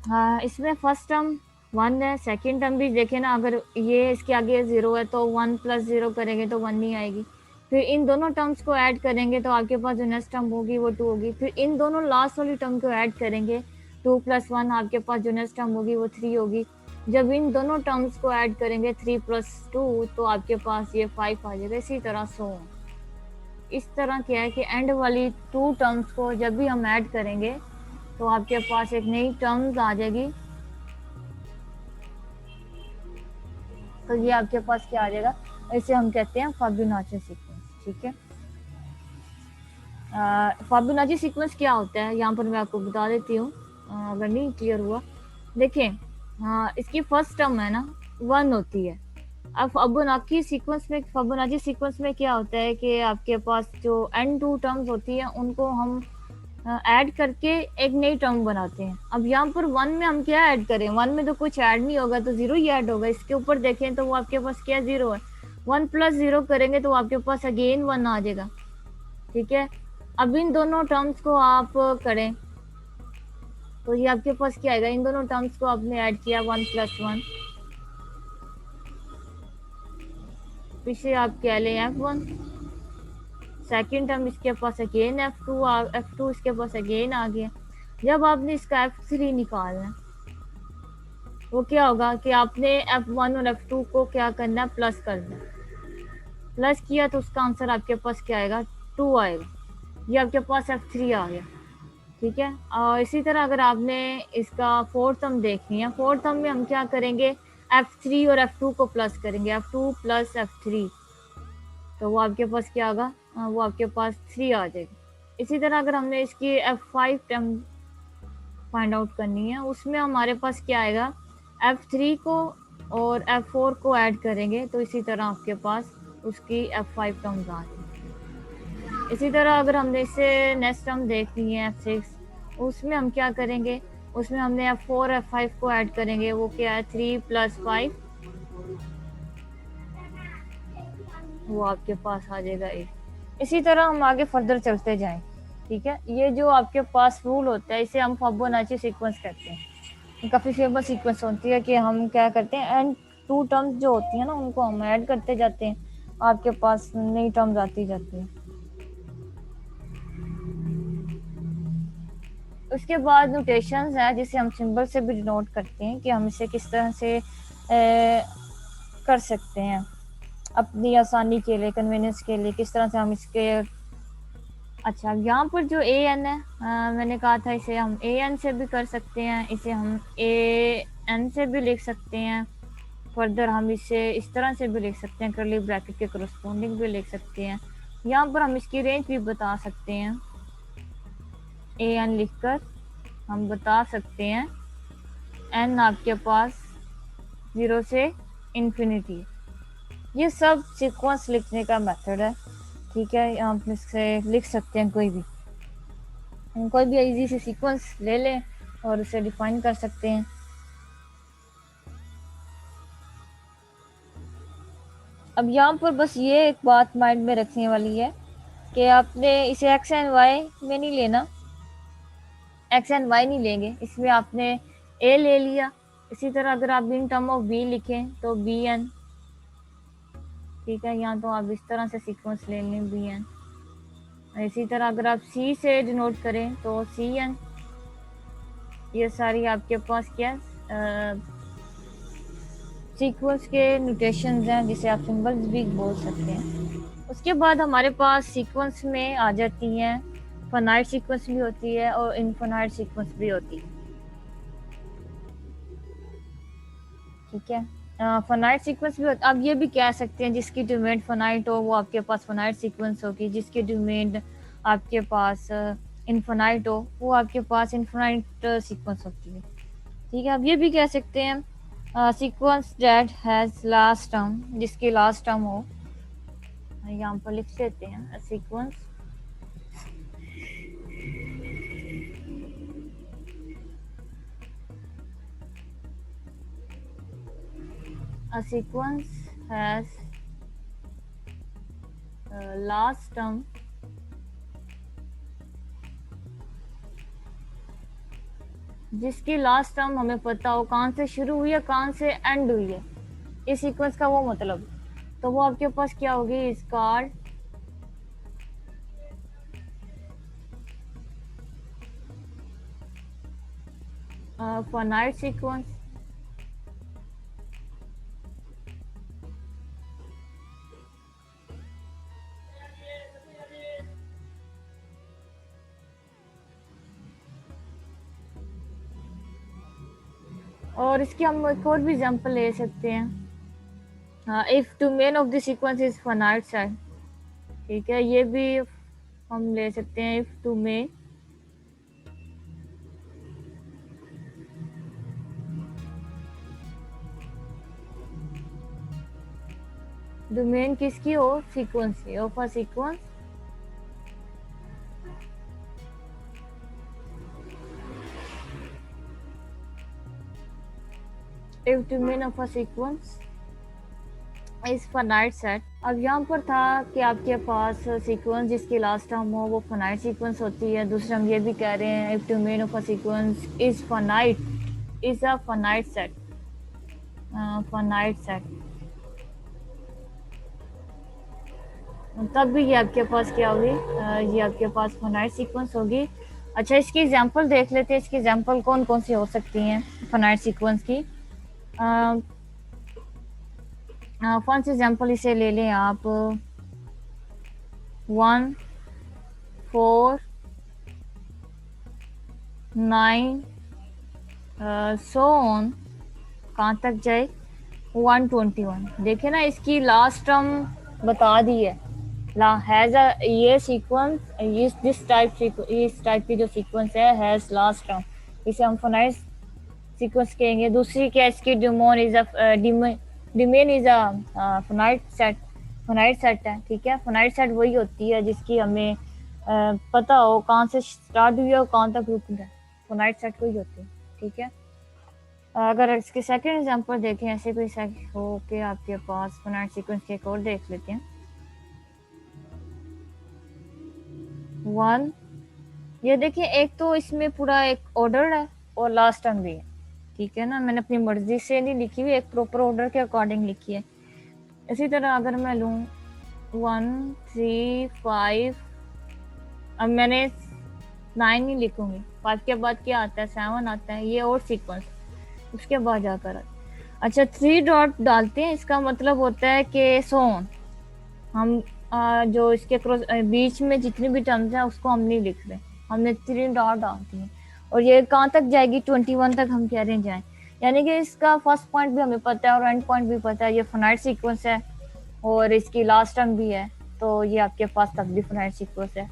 हाँ, इसमें फर्स्ट टर्म 1 है, सेकंड टर्म भी देखें ना, अगर ये इसके आगे 0 है तो 1 + 0 करेंगे तो 1 नहीं आएगी। फिर इन दोनों टर्म्स को ऐड करेंगे तो आपके पास जो नेक्स्ट टर्म होगी वो 2 होगी। फिर इन दोनों लास्ट वाली टर्म को ऐड करेंगे, 2 + 1, आपके पास जो नेक्स्ट टर्म होगी वो 3 होगी। जब इन दोनों टर्म्स को ऐड करेंगे 3 + 2 तो आपके पास ये 5 आ जाएगा। इसी तरह सो इस तरह क्या है कि एंड वाली 2 टर्म्स को जब भी हम ऐड करेंगे तो आपके पास एक नई टर्म्स आ जाएगी। तो ये आपके पास क्या आ जाएगा, इसे हम कहते हैं फिबोनाची सीक्वेंस, ठीक है। फिबोनाची सीक्वेंस क्या होता है यहाँ पर मैं आपको बता देती हूँ, अगर नहीं क्लियर हुआ। देखें, इसकी फर्स्ट टर्म है ना 1 होती है। अब फिबोनाची सीक्वेंस में क्या होता है कि आपके पास जो n2 टर्म्स होती है उनको हम ऐड करके एक नई टर्म बनाते हैं। अब यहाँ पर 1 में हम क्या ऐड करें, 1 में तो कुछ ऐड नहीं होगा, तो 0 ही ऐड होगा। इसके ऊपर देखें तो वो आपके पास क्या 0 है, 1 प्लस 0 करेंगे तो आपके पास अगेन 1 आ जाएगा। ठीक है, अब इन दोनों टर्म्स को आप करें तो ये आपके पास क्या आएगा, इन दोनों टर्म्स को आपने ऐड किया 1 प्लस 1, पीछे आप क्या लें f1, सेकेंड टर्म इसके पास अगेन f2 इसके पास अगेन आ गया। जब आपने इसका f3 निकालना वो क्या होगा कि आपने f1 और f2 को क्या करना है, प्लस करना है। प्लस किया तो उसका आंसर आपके पास क्या आएगा, 2 आएगा। ये आपके पास f3 आ गया। ठीक है, और इसी तरह अगर आपने इसका फोर्थ टर्म देखनी है, फोर्थ टर्म में हम क्या करेंगे, f3 और f2 को प्लस करेंगे, f2 प्लस f3, तो वो आपके पास क्या होगा, वो आपके पास 3 आ जाएगा। इसी तरह अगर हमने इसकी f5 टर्म फाइंड आउट करनी है, उसमें हमारे पास क्या आएगा, f3 को और f4 को ऐड करेंगे तो इसी तरह आपके पास उसकी f5 टर्म्स आ जाएगी। इसी तरह अगर हमने इसे नेक्स्ट टर्म देखनी है f6, उसमें हम क्या करेंगे, उसमें हमने f4 f5 को ऐड करेंगे, वो क्या है 3 प्लस 5, वो आपके पास आ जाएगा 8। इसी तरह हम आगे फर्दर चलते जाएं। ठीक है, ये जो आपके पास रूल होता है इसे हम फिबोनाची सीक्वेंस कहते हैं। काफ़ी फेमस सीक्वेंस होती है कि हम क्या करते हैं, एंड 2 टर्म्स जो होती है ना उनको हम ऐड करते जाते हैं, आपके पास नई टर्म्स आती जाती हैं। उसके बाद नोटेशंस है जिसे हम सिंबल से भी डिनोट करते हैं कि हम इसे किस तरह से कर सकते हैं अपनी आसानी के लिए, कन्वीनियंस के लिए, किस तरह से हम इसके। अच्छा, यहाँ पर जो ए एन है, मैंने कहा था इसे हम ए एन से भी कर सकते हैं, इसे हम ए एन से भी लिख सकते हैं। फर्दर हम इसे इस तरह से भी लिख सकते हैं, करली ब्रैकेट के करस्पॉन्डिंग भी लिख सकते हैं। यहाँ पर हम इसकी रेंज भी बता सकते हैं, ए एन लिखकर हम बता सकते हैं एन आपके पास 0 से इन्फिनिटी। ये सब सीक्वेंस लिखने का मेथड है। ठीक है, आप इससे लिख सकते हैं कोई भी इजी सी सीक्वेंस ले लें और उसे डिफाइन कर सकते हैं। अब यहाँ पर बस ये एक बात माइंड में रखने वाली है कि आपने इसे एक्स एंड वाई में नहीं लेना, एक्स एंड वाई नहीं लेंगे, इसमें आपने ए ले लिया। इसी तरह अगर आप इन टर्म ऑफ बी लिखें तो बी एन। ठीक है, यहाँ तो आप इस तरह से सीक्वेंस ले लें बी एन। इसी तरह अगर आप सी से डिनोट करें तो सी एन। ये सारी आपके पास क्या सीक्वेंस के नोटेशंस हैं जिसे आप सिंबल्स भी बोल सकते हैं। उसके बाद हमारे पास सीक्वेंस में आ जाती हैं फाइनाइट सीक्वेंस भी होती है और इनफाइनाइट सीक्वेंस भी होती है। ठीक है, फाइनाइट सीक्वेंस भी होता, आप ये भी कह सकते हैं जिसकी डोमेन फाइनाइट हो वो आपके पास फाइनाइट सीक्वेंस होगी, जिसकी डोमेन आपके पास इनफाइनाइट हो वो आपके पास इनफाइनाइट सीक्वेंस होती है। ठीक है, आप ये भी कह सकते हैं sequence that has last term, जिसकी लास्ट टर्म हो, यहाँ पर लिख देते हैं sequence a sequence has last term जिसकी लास्ट टर्म हमें पता हो कहाँ से शुरू हुई है कहाँ से एंड हुई है, इस सीक्वेंस का वो मतलब, तो वो आपके पास क्या होगी, इज कॉल्ड फाइनाइट सीक्वेंस। और इसकी हम एक और भी एग्जांपल ले सकते हैं, if domain of the sequence is finite set. ठीक है, ये भी हम ले सकते हैं, इफ डोमेन डोमेन किसकी हो, सीक्वेंस की, of a sequence if domain of a sequence is finite set. अब यहाँ पर था कि आपके पास सीक्वेंस जिसकी लास्ट टर्म हो वो फाइनाइट सीक्वेंस होती है। दूसरा हम ये भी कह रहे हैं if domain of a sequence is finite is a finite set, finite set, तब भी ये आपके पास क्या होगी, ये आपके पास फाइनाइट सीक्वेंस होगी। अच्छा, इसकी एग्जांपल देख लेते हैं। इसकी एग्जांपल कौन कौन सी हो सकती हैं फाइनाइट सीक्वेंस की। फर्स्ट एग्जांपल इसे ले लें आप, 1 4 9 सो ऑन, कहाँ तक जाए 121। देखे ना, इसकी लास्ट टर्म बता दी है। हैज ये सीक्वेंस, इस टाइप की जो सीक्वेंस है हैज लास्ट टर्म, इसे हम फाइनाइट सीक्वेंस कहेंगे। दूसरी क्या, इसकी domain is a domain is a finite set, finite set है। ठीक है, फाइनाइट सेट वही होती है जिसकी हमें पता हो कहाँ से स्टार्ट हुई है और कहाँ तक रुक है, फाइनाइट सेट वही होती है। ठीक है, अगर इसके सेकंड एग्जांपल देखें, ऐसे कोई हो के आपके पास फाइनाइट सीक्वेंस के एक और देख लेते हैं। 1, ये देखिए, एक तो इसमें पूरा एक ऑर्डर है और लास्ट टर्म भी है। ठीक है ना, मैंने अपनी मर्जी से नहीं लिखी हुई, एक प्रॉपर ऑर्डर के अकॉर्डिंग लिखी है। इसी तरह अगर मैं लूँ 1 3 5, अब मैंने 9 नहीं लिखूंगी, 5 के बाद क्या आता है 7 आता है, ये और सीक्वेंस उसके बाद जाकर। अच्छा, 3 डॉट डालते हैं, इसका मतलब होता है कि सोन हम जो इसके क्रॉस बीच में जितनी भी टर्म्स हैं उसको हम नहीं लिख रहे, हमने 3 डॉट डाल दिए। और ये कहाँ तक जाएगी, 21 तक हम कह रहे हैं जाए। यानी कि इसका फर्स्ट पॉइंट भी हमें पता है और एंड पॉइंट भी पता है। ये फाइनाइट सीक्वेंस है और इसकी लास्ट टर्म भी है, तो ये आपके पास तब भी फाइनाइट सीक्वेंस है।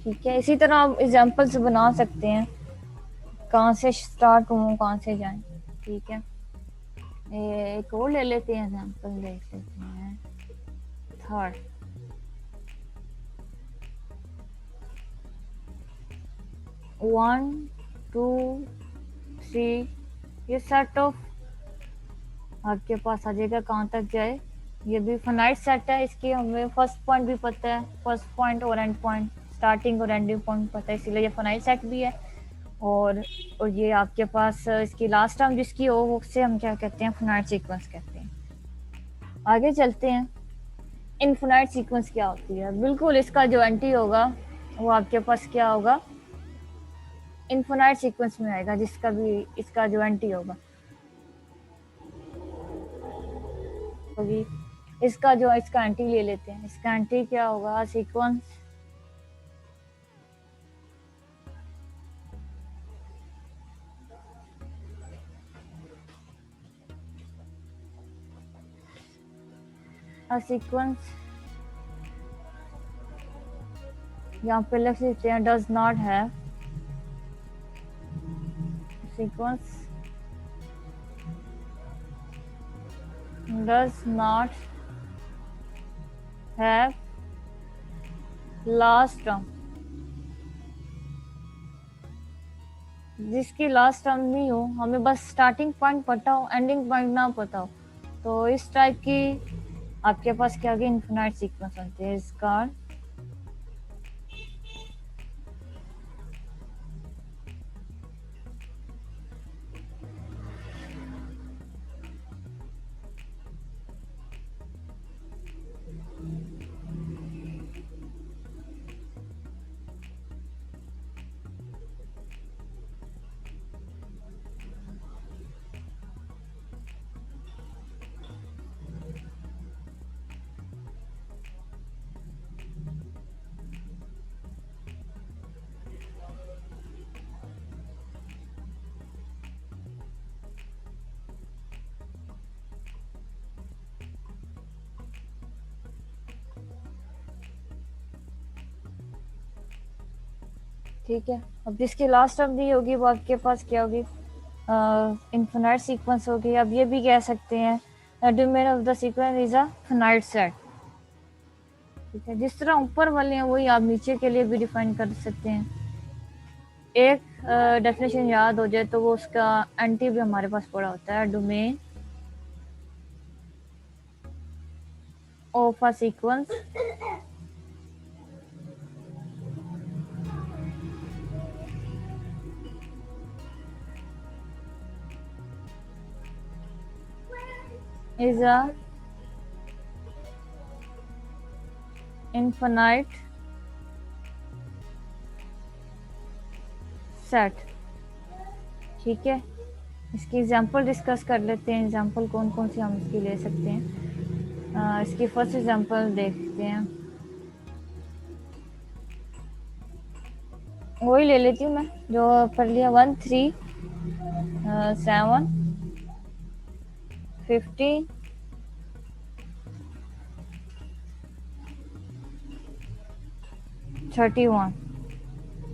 ठीक है, इसी तरह आप एग्जाम्पल्स बना सकते हैं, कहाँ से स्टार्ट हो कहाँ से जाए। ठीक है, एक और ले लेते हैं एग्जाम्पल, देख लेते हैं थर्ड। 1 2 3, ये सेट ऑफ आपके पास आ जाएगा, कहाँ तक जाए। ये भी फाइनाइट सेट है, इसकी हमें फर्स्ट पॉइंट भी पता है, फर्स्ट पॉइंट और एंड पॉइंट, स्टार्टिंग और एंडिंग पॉइंट पता है, इसीलिए ये फाइनाइट सेट भी है। और ये आपके पास इसकी लास्ट टर्म जिसकी हो वो से हम क्या कहते हैं, फाइनाइट सीक्वेंस कहते हैं। आगे चलते हैं, इनफिनाइट सीक्वेंस क्या होती है। बिल्कुल इसका जो एंटी होगा वो आपके पास क्या होगा, इनफिनाइट सीक्वेंस में आएगा, जिसका भी इसका जो एंटी होगा होगी। इसका जो इसका एंटी ले लेते हैं, इसका एंटी क्या होगा, सीक्वेंस सीक्वेंस, यहाँ पे लिख सकते हैं does not have, sequence does not have last term, जिसकी लास्ट टर्म नहीं हो, हमें बस स्टार्टिंग पॉइंट पता हो एंडिंग पॉइंट ना पता हो, तो इस टाइप की आपके पास क्या होगी, इनफिनाइट सीक्वेंस होती है। इसका ठीक है, अब जिसकी लास्ट टर्म नहीं होगी वो आपके पास क्या होगी, इनफिनाइट सीक्वेंस हो गया। अब ये भी कह सकते हैं the domain of the sequence is a finite set. ठीक है, जिस तरह ऊपर वाले हैं वही आप नीचे के लिए भी डिफाइन कर सकते हैं। एक डेफिनेशन याद हो जाए तो वो उसका एंटी भी हमारे पास पड़ा होता है। Domain of a sequence is a infinite set। ठीक है, इसकी एग्जांपल डिस्कस कर लेते हैं। एग्जांपल कौन कौन सी हम इसकी ले सकते हैं। इसकी फर्स्ट एग्जांपल देखते हैं, वही ले लेती हूँ मैं जो कर लिया। 1 3 7 15 31,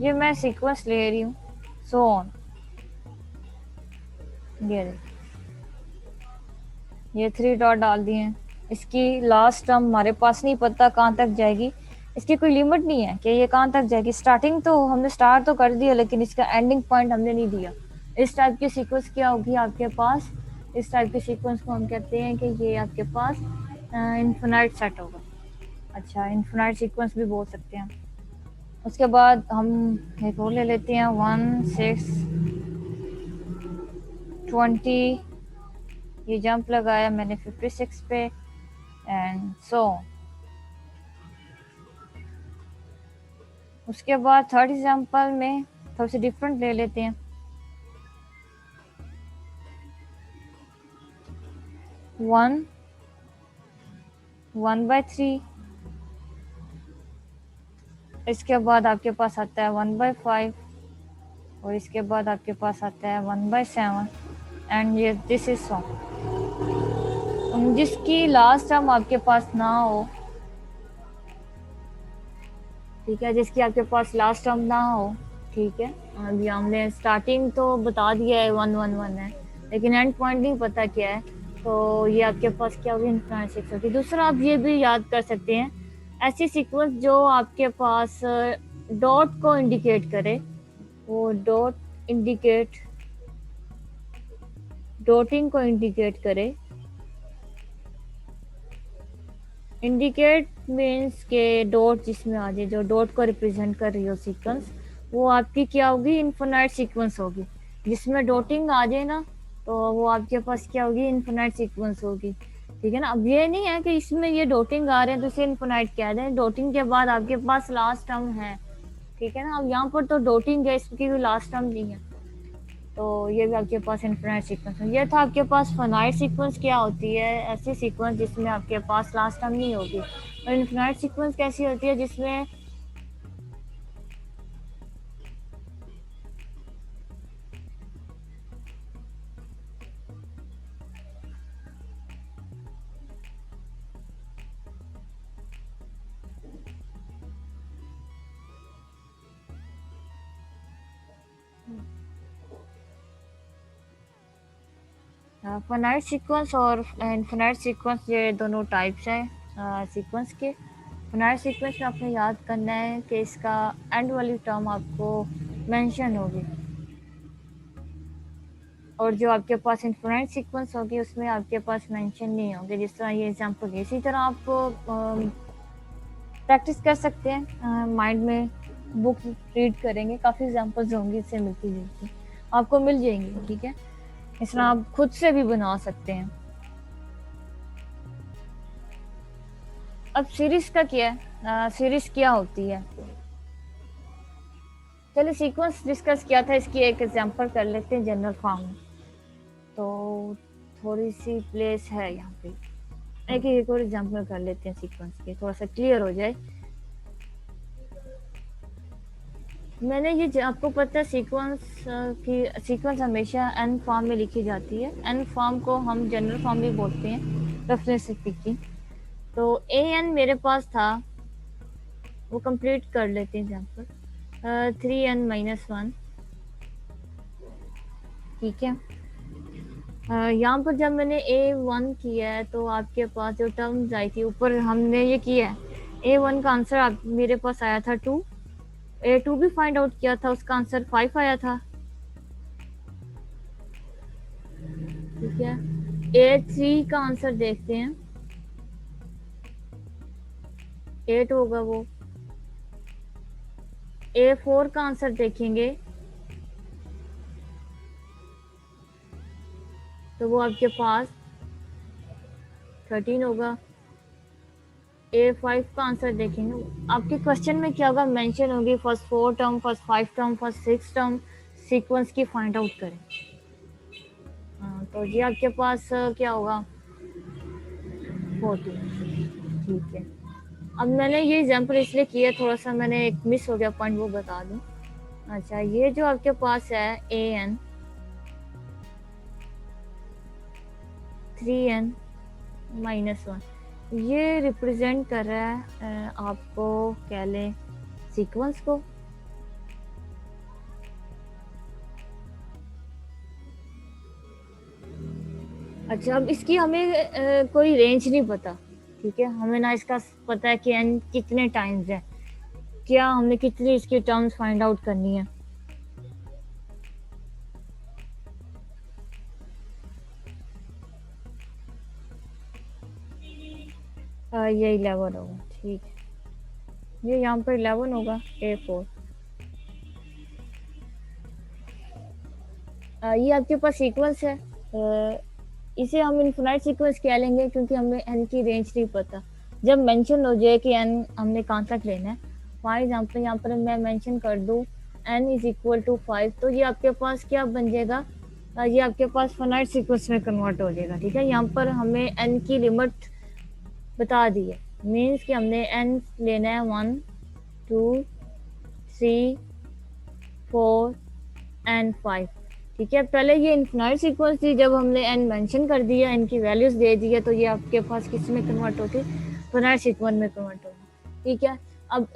ये मैं सीक्वेंस ले रही हूँ। सो ऑन, ये 3 डॉट डाल दिए हैं। इसकी लास्ट टर्म हमारे पास नहीं पता कहाँ तक जाएगी, इसकी कोई लिमिट नहीं है कि ये कहाँ तक जाएगी। स्टार्टिंग तो हमने स्टार्ट तो कर दिया लेकिन इसका एंडिंग पॉइंट हमने नहीं दिया। इस टाइप की सीक्वेंस क्या होगी आपके पास, इस टाइप के सीक्वेंस को हम कहते हैं कि ये आपके पास इन्फिनाइट सेट होगा। अच्छा, इन्फिनाइट सीक्वेंस भी बोल सकते हैं। उसके बाद हम एक और ले लेते हैं 1 6 20, ये जंप लगाया मैंने 56 पे एंड सो। उसके बाद थर्ड एग्जांपल में थोड़ी सी डिफरेंट ले लेते हैं। 1 1/3, इसके बाद आपके पास आता है 1/5 और इसके बाद आपके पास आता है 1/7 एंड ये दिस इज सो। जिसकी लास्ट टर्म आपके पास ना हो, ठीक है, जिसकी आपके पास लास्ट टर्म ना हो। ठीक है, अभी हमने स्टार्टिंग तो बता दिया है 1 1 1 है, लेकिन एंड पॉइंट नहीं पता क्या है, तो ये आपके पास क्या होगी, इन्फिनाइट सीक्वेंस होगी। दूसरा आप ये भी याद कर सकते हैं, ऐसी सीक्वेंस जो आपके पास डॉट को इंडिकेट करे, वो डॉट इंडिकेट, डॉटिंग को इंडिकेट करे। इंडिकेट मीन्स के डॉट जिसमें आ जाए, जो डॉट को रिप्रेजेंट कर रही हो सीक्वेंस, वो आपकी क्या होगी, इन्फिनाइट सीक्वेंस होगी। जिसमें डॉटिंग आ जाए ना, तो वो आपके पास क्या होगी, इन्फिनाइट सीक्वेंस होगी। ठीक है ना। अब ये नहीं है कि इसमें ये डॉटिंग आ रहे हैं तो इसे इन्फिनाइट कह दें, डॉटिंग के बाद आपके पास लास्ट टर्म है। ठीक है ना, अब यहाँ पर तो डॉटिंग है, इसकी कोई लास्ट टर्म नहीं है, तो ये भी आपके पास इन्फिनाइट सीक्वेंस है। ये था आपके पास फाइनाइट सीक्वेंस क्या होती है, ऐसी सीक्वेंस जिसमें आपके पास लास्ट टर्म नहीं होगी। और इन्फिनाइट सीक्वेंस कैसी होती है, जिसमें फाइनाइट सीक्वेंस और इन्फिनाइट सीक्वेंस, ये दोनों टाइप्स हैं सीक्वेंस के। फाइनाइट सीक्वेंस में आपने याद करना है कि इसका एंड वाली टर्म आपको मेंशन होगी, और जो आपके पास इन्फिनाइट सीक्वेंस होगी उसमें आपके पास मेंशन नहीं होगी। जिस तरह ये एग्जांपल है, इसी तरह आप प्रैक्टिस कर सकते हैं, माइंड में बुक रीड करेंगे, काफ़ी एग्जांपल्स होंगी इससे मिलती जुलती, आपको मिल जाएंगी। ठीक है, इस तरह आप खुद से भी बना सकते हैं। अब सीरीज का क्या है, सीरीज क्या होती है, चलिए सीक्वेंस डिस्कस किया था, इसकी एक एग्जांपल कर लेते हैं जनरल फॉर्म में। तो थोड़ी सी प्लेस है यहाँ पे, एक और एग्जांपल कर लेते हैं सीक्वेंस के, थोड़ा सा क्लियर हो जाए। मैंने ये आपको पता है सीक्वेंस की सीक्वेंस हमेशा एन फॉर्म में लिखी जाती है। एन फॉर्म को हम जनरल फॉर्म भी बोलते हैं, रेफरेंस स्पीकिंग। तो ए एन मेरे पास था, वो कंप्लीट कर लेते हैं एग्जांपल। 3n - 1 ठीक है। यहाँ पर जब मैंने A1 किया है तो आपके पास जो टर्म्स आई थी ऊपर हमने ये किया है, A1 का आंसर मेरे पास आया था 2, A2 भी फाइंड आउट किया था, उसका आंसर 5 आया था। ठीक है, A3 का आंसर देखते हैं, 8 होगा वो। A4 का आंसर देखेंगे तो वो आपके पास 13 होगा। A5 का आंसर देखेंगे, आपके क्वेश्चन में क्या होगा, मेंशन होगी first 4 term, first 5 term, first 6 term, sequence की फाइंड आउट करें। तो ये आपके पास क्या होगा, 14। ठीक है, अब मैंने ये एग्जाम्पल इसलिए किया, थोड़ा सा मैंने एक मिस हो गया पॉइंट, वो बता दूं। अच्छा, ये जो आपके पास है AN 3n-1, ये रिप्रेजेंट कर रहा है आपको कह लें सीक्वेंस को। अच्छा, अब इसकी हमें कोई रेंज नहीं पता, ठीक है, हमें ना इसका पता है कि n कितने टाइम्स है, क्या हमने कितनी इसकी टर्म्स फाइंड आउट करनी है। ये 11 होगा, ठीक है, ये यहाँ पर 11 होगा, A4। ये आपके पास सीक्वेंस है, इसे हम इनफिनाइट सीक्वेंस कह लेंगे क्योंकि हमें n की रेंज नहीं पता। जब मेंशन हो जाए कि n हमने कहाँ तक लेना है, फॉर एग्जाम्पल यहाँ पर मैं मेंशन कर दूँ n इज इक्वल टू 5, तो ये आपके पास क्या बन जाएगा, ये आपके पास फिनाइट सीक्वेंस में कन्वर्ट हो जाएगा। ठीक है, यहाँ पर हमें n की लिमिट बता दी है, मीन्स कि हमने n लेना है 1 2 3 4 एंड 5। ठीक है, पहले ये इनफिनाइट सीक्वेंस थी, जब हमने n मेंशन कर दिया, n की वैल्यूज दे दी है, तो ये आपके पास किस में कन्वर्ट होती, फिनाइट सीक्वेंस में कन्वर्ट होगी। ठीक है, अब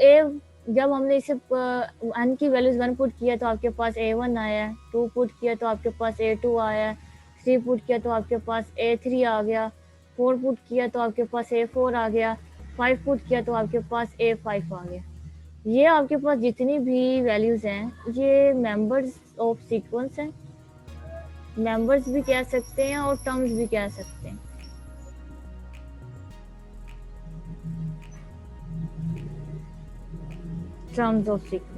जब हमने इसे n की वैल्यूज 1 पुट किया तो आपके पास A1 आया, 2 पुट किया तो आपके पास A2 आया, 3 पुट किया तो आपके पास A3 आ गया, 4 पुट किया तो आपके पास A4 आ गया, 5 पुट किया तो आपके पास A5 आ गया। ये आपके पास जितनी भी वैल्यूज हैं ये मेंबर्स ऑफ सीक्वेंस हैं, मेंबर्स भी कह सकते हैं और टर्म्स भी कह सकते हैं। टर्म्स ऑफ सीक्वेंस,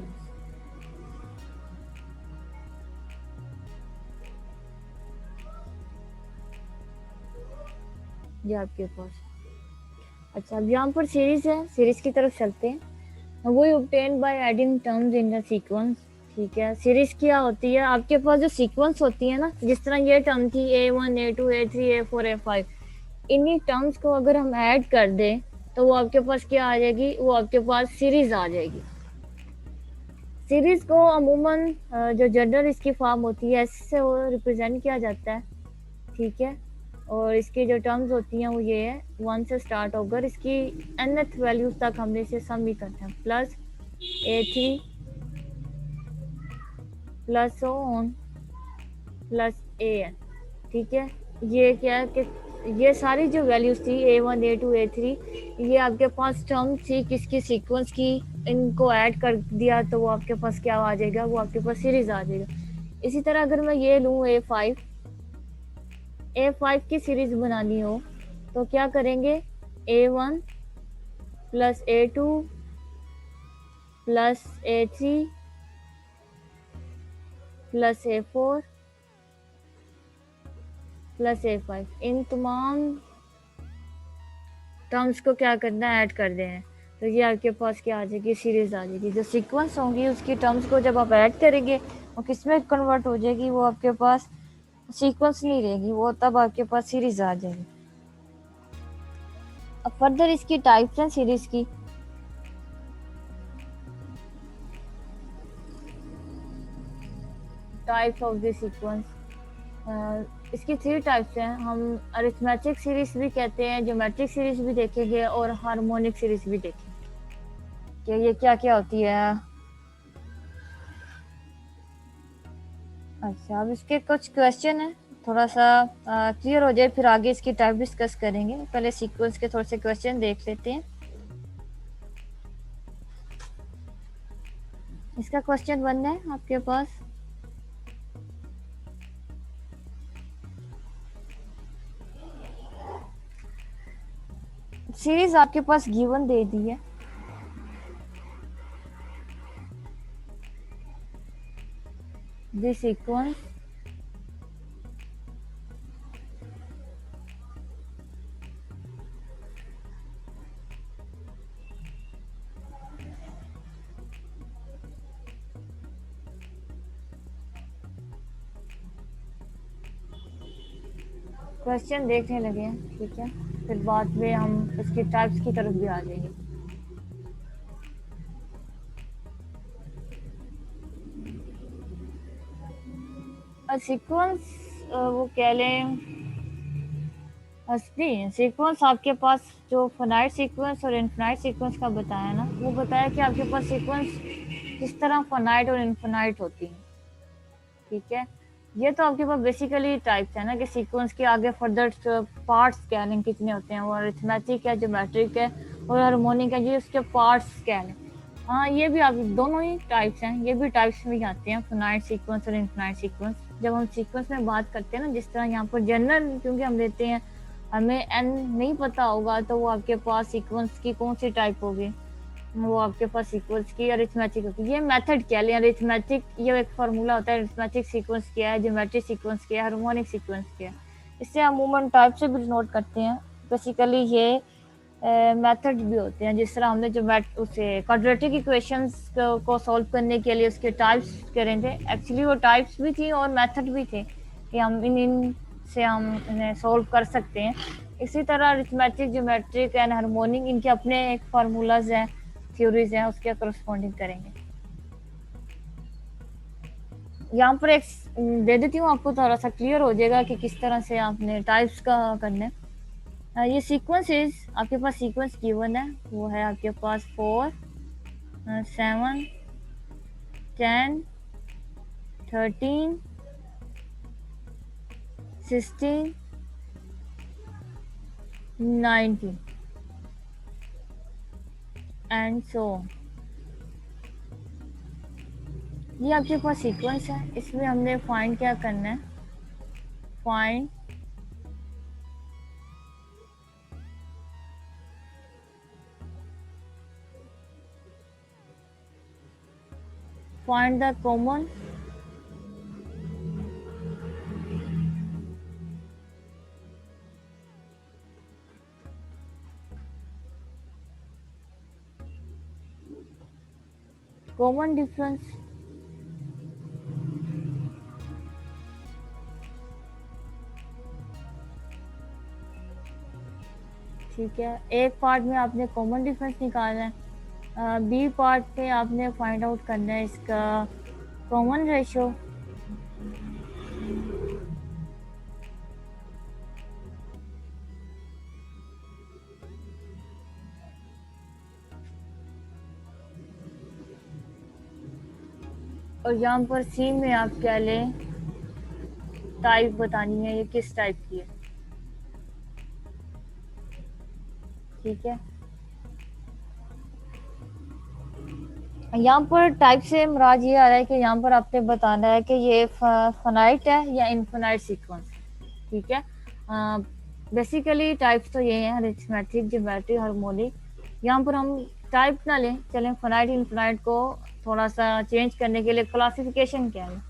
ये आपके पास। अच्छा, अब यहाँ पर सीरीज है, सीरीज की तरफ चलते हैं। वो obtained by adding terms in the sequence। ठीक है, सीरीज क्या होती है, आपके पास जो सीक्वेंस होती है ना, जिस तरह ये टर्म थी A1 A2 A3 A4 A5, इन्हीं टर्म्स को अगर हम ऐड कर दें तो वो आपके पास क्या आ जाएगी, वो आपके पास सीरीज आ जाएगी। सीरीज को अमूमन जो जनरल इसकी फॉर्म होती है इससे वो रिप्रेजेंट किया जाता है। ठीक है, और इसकी जो टर्म्स होती हैं वो ये है, 1 से स्टार्ट होकर इसकी nth वैल्यूज तक हमने इसे सम ही करना है, plus A3 plus on plus AN। ठीक है, ये क्या है कि ये सारी जो वैल्यूज थी A1 A2 A3, ये आपके पास टर्म थी किसकी, सीक्वेंस की, इनको ऐड कर दिया तो वो आपके पास क्या आ जाएगा, वो आपके पास सीरीज आ जाएगा। इसी तरह अगर मैं ये लूँ A5 की सीरीज बनानी हो तो क्या करेंगे, A1 plus A2 plus A3 plus A4 plus A5, इन तमाम टर्म्स को क्या करना है, ऐड कर देना है, तो ये आपके पास क्या आ जाएगी, सीरीज आ जाएगी। जो सीक्वेंस होंगी उसकी टर्म्स को जब आप ऐड करेंगे वो किस में कन्वर्ट हो जाएगी, वो आपके पास सीक्वेंस नहीं रहेगी, वो तब आपके पास सीरीज आ जाएगी। अब फर्दर इसकी टाइप्स हैं सीरीज की। टाइप्स ऑफ द सीक्वेंस, इसकी 3 टाइप्स हैं। हम अरिथमेटिक सीरीज भी कहते हैं, ज्योमेट्रिक सीरीज भी देखेंगे और हार्मोनिक सीरीज भी देखेंगे कि ये क्या क्या होती है। अच्छा, अब इसके कुछ क्वेश्चन है, थोड़ा सा क्लियर हो जाए फिर आगे इसकी टाइप डिस्कस करेंगे। पहले सीक्वेंस के थोड़े से क्वेश्चन देख लेते हैं। इसका क्वेश्चन 1 है आपके पास। सीरीज आपके पास गिवन दे दी है। दिस सीक्वेंस क्वेश्चन देखने लगे हैं, ठीक है, फिर बाद में हम इसकी टाइप्स की तरफ भी आ जाएंगे। सीक्वेंस वो कह लें असली सीक्वेंस आपके पास जो फाइनाइट सीक्वेंस और इनफिनाइट सीक्वेंस का बताया ना, वो बताया कि आपके पास सीक्वेंस किस तरह फाइनाइट और इनफिनाइट होती है, ठीक है। ये तो आपके पास बेसिकली टाइप्स है ना कि सीक्वेंस के आगे फर्दर पार्ट्स कह लें कितने होते हैं, वो अरिथमेटिक है, ज्योमेट्रिक है और हार्मोनिक है, ये उसके पार्ट्स कह लें। हाँ, ये भी आप दोनों ही टाइप्स हैं, ये भी टाइप्स में ही आते हैं, फाइनाइट सीक्वेंस और इनफिनाइट सीक्वेंस। जब हम सीक्वेंस में बात करते हैं ना, जिस तरह यहाँ पर जनरल क्योंकि हम लेते हैं, हमें एन नहीं पता होगा तो वो आपके पास सीक्वेंस की कौन सी टाइप होगी, वो आपके पास सीक्वेंस की अरिथमेटिक होगी। ये मेथड क्या है, अरिथमेटिक ये एक फार्मूला होता है, अरिथमेटिक सीक्वेंस क्या है, ज्योमेट्रिक सीक्वेंस क्या है, हार्मोनिक सीक्वेंस क्या है। इससे हम अमूमन टाइप से भी नोट करते हैं। बेसिकली ये मेथड भी होते हैं, जिस तरह हमने जो उसे क्वाड्रेटिक इक्वेशंस को सॉल्व करने के लिए उसके टाइप्स करें थे, एक्चुअली वो टाइप्स भी थी और मेथड भी थे कि हम इन से हम इन्हें सॉल्व कर सकते हैं। इसी तरह अरिथमेटिक, ज्योमेट्रिक एंड हार्मोनिक इनके अपने एक फार्मूलाज हैं, थ्योरीज हैं, उसके करस्पॉन्डिंग करेंगे। यहाँ पर एक दे देती हूँ आपको, थोड़ा सा क्लियर हो जाएगा कि किस तरह से आपने टाइप्स का करना है। ये सीक्वेंसेस आपके पास सीक्वेंस गिवन है, वो है आपके पास 4 7 10 13 16 19 एंड सो। ये आपके पास सीक्वेंस है, इसमें हमने फाइंड क्या करना है, फाइंड द कॉमन डिफरेंस। ठीक है, एक पार्ट में आपने कॉमन डिफरेंस निकालना है, बी पार्ट पे आपने फाइंड आउट करना है इसका कॉमन रेशो। और यहाँ पर सी में आप क्या लें, टाइप बतानी है, ये किस टाइप की है, ठीक है। यहाँ पर टाइप से मुराद ये आ रहा है कि यहाँ पर आपने बताना है कि ये फाइनाइट है या इनफिनाइट सीक्वेंस, ठीक है। बेसिकली टाइप्स तो ये हैं, अरिथमेटिक, ज्योमेट्रिक, हार्मोनिक। यहाँ पर हम टाइप ना लें, चलें फाइनाइट इनफिनाइट को थोड़ा सा चेंज करने के लिए क्लासिफिकेशन कह लें,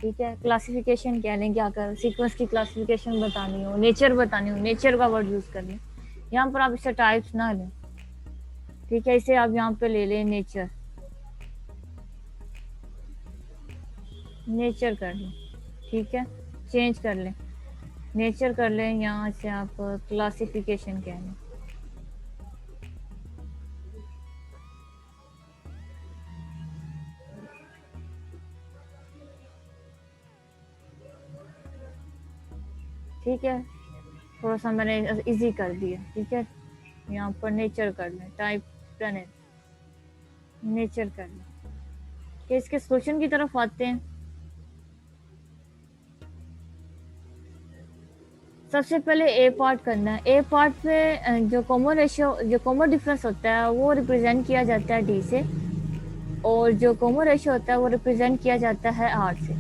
ठीक है। क्लासिफिकेशन कह लें, क्या कर सीक्वेंस की क्लासिफिकेशन बतानी हो, नेचर बतानी हो, नेचर का वर्ड यूज कर लें। यहाँ पर आप इसे टाइप्स ना लें, ठीक है, इसे आप यहाँ पे ले लें नेचर, नेचर कर लें, ठीक है, चेंज कर लें, नेचर कर लें, यहाँ से आप क्लासिफिकेशन कह लें। ठीक है, थोड़ा सा मैंने इजी कर दिया, ठीक है। यहाँ पर नेचर कर लें, टाइप प्लानट, नेचर कर लें। कि इसके सोल्यूशन की तरफ आते हैं। सबसे पहले ए पार्ट करना है। ए पार्ट पे जो कॉमन रेशियो, जो कॉमन डिफरेंस होता है वो रिप्रेजेंट किया जाता है डी से, और जो कॉमन रेशियो होता है वो रिप्रेजेंट किया जाता है आर से।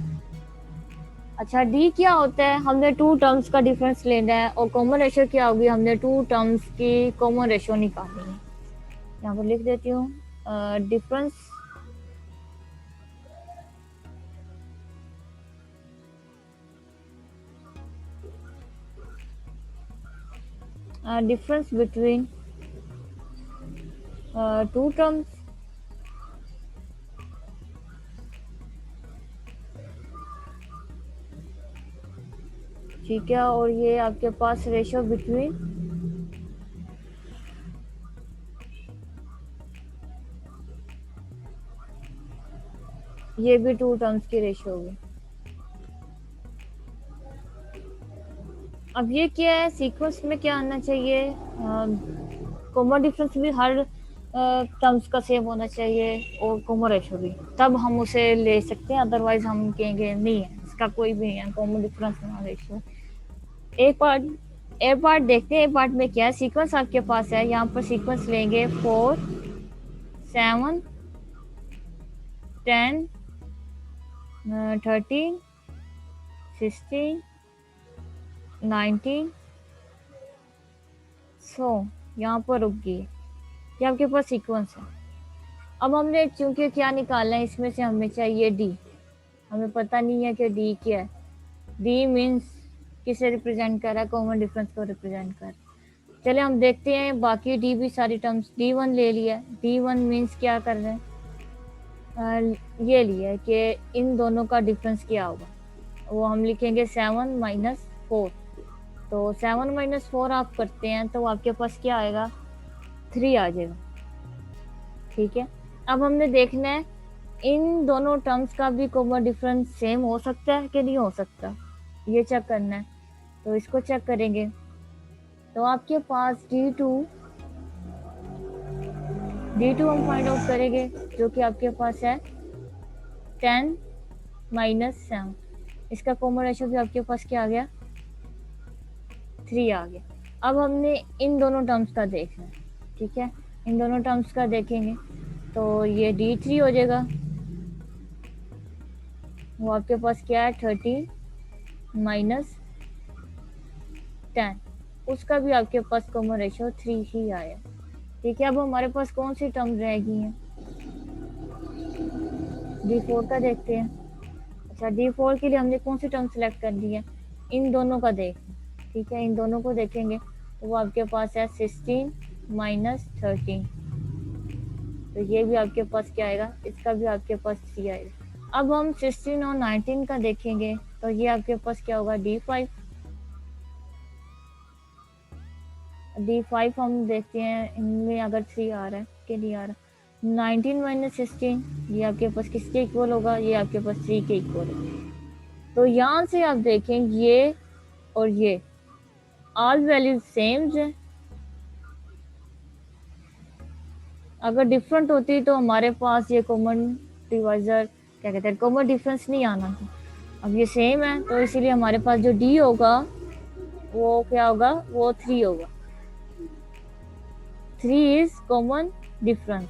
अच्छा, डी क्या होता है? हमने टू टर्म्स का डिफरेंस लेना है, और कॉमन रेशियो क्या होगी? हमने टू टर्म्स की कॉमन रेशियो निकालनी है। यहाँ पर लिख देती हूँ difference difference between two terms ठीक है, और ये आपके पास रेशियो बिटवीन ये भी टू टर्म्स की रेशियो होगी। अब ये क्या है, सीक्वेंस में क्या आना चाहिए? कॉमन डिफरेंस भी हर टर्म्स का सेम होना चाहिए, और कॉमन रेशियो भी, तब हम उसे ले सकते हैं, अदरवाइज हम कहेंगे नहीं है, इसका कोई भी नहीं है कॉमन डिफरेंस ना रेशियो। ए पार्ट देखते हैं। ए पार्ट में क्या है, सीक्वेंस आपके पास है, यहाँ पर सीक्वेंस लेंगे 4 7 10 13 16 19 100, यहाँ पर रुक गई। ये आपके पास सीक्वेंस है। अब हमने चूंकि क्या निकालना है, इसमें से हमें चाहिए डी। हमें पता नहीं है कि डी क्या है। डी मीन्स किसे रिप्रेजेंट कर रहा है? कॉमन डिफरेंस को रिप्रेजेंट कर। चले हम देखते हैं बाकी डी भी सारी टर्म्स। D1 ले लिया। D1 मीन्स क्या कर रहे हैं? ये लिया है कि इन दोनों का डिफरेंस क्या होगा, वो हम लिखेंगे 7 - 4। तो 7 - 4 आप करते हैं तो आपके पास क्या आएगा? 3 आ जाएगा। ठीक है, अब हमने देखना है इन दोनों टर्म्स का भी कॉमन डिफरेंस सेम हो सकता है कि नहीं हो सकता, ये चेक करना है। तो इसको चेक करेंगे। तो आपके पास D2 हम फाइंड आउट करेंगे, जो कि आपके पास है 10 - 7। इसका कॉमन रेशियो भी आपके पास क्या आ गया? 3 आ गया। अब हमने इन दोनों टर्म्स का देखना है। ठीक है, इन दोनों टर्म्स का देखेंगे तो ये D3 हो जाएगा। वो आपके पास क्या है? 13 - 10। उसका भी आपके पास कॉमन रेशियो 3 ही आया। ठीक है, अब हमारे पास कौन सी टर्म रहेगी हैं? D4 का देखते हैं। अच्छा, D4 के लिए हमने कौन सी टर्म सेलेक्ट कर दी है? इन दोनों का देख। ठीक है, इन दोनों को देखेंगे तो वो आपके पास है 16 - 13। तो ये भी आपके पास क्या आएगा? इसका भी आपके पास 3 आएगा। अब हम 16 और 19 का देखेंगे तो ये आपके पास क्या होगा? D5। D5 हम देखते हैं इनमें अगर 3 आ रहा है कि नहीं आ रहा। 19 - 16 ये आपके पास किसके इक्वल होगा? ये आपके पास 3 के इक्वल है। तो यहाँ से आप देखें ये और ये ऑल वैल्यूज सेम है। अगर डिफरेंट होती तो हमारे पास ये कॉमन डिवाइजर क्या कहते हैं, कॉमन डिफरेंस नहीं आना था। अब ये सेम है तो इसीलिए हमारे पास जो डी होगा वो क्या होगा? वो 3 होगा। 3 is common difference.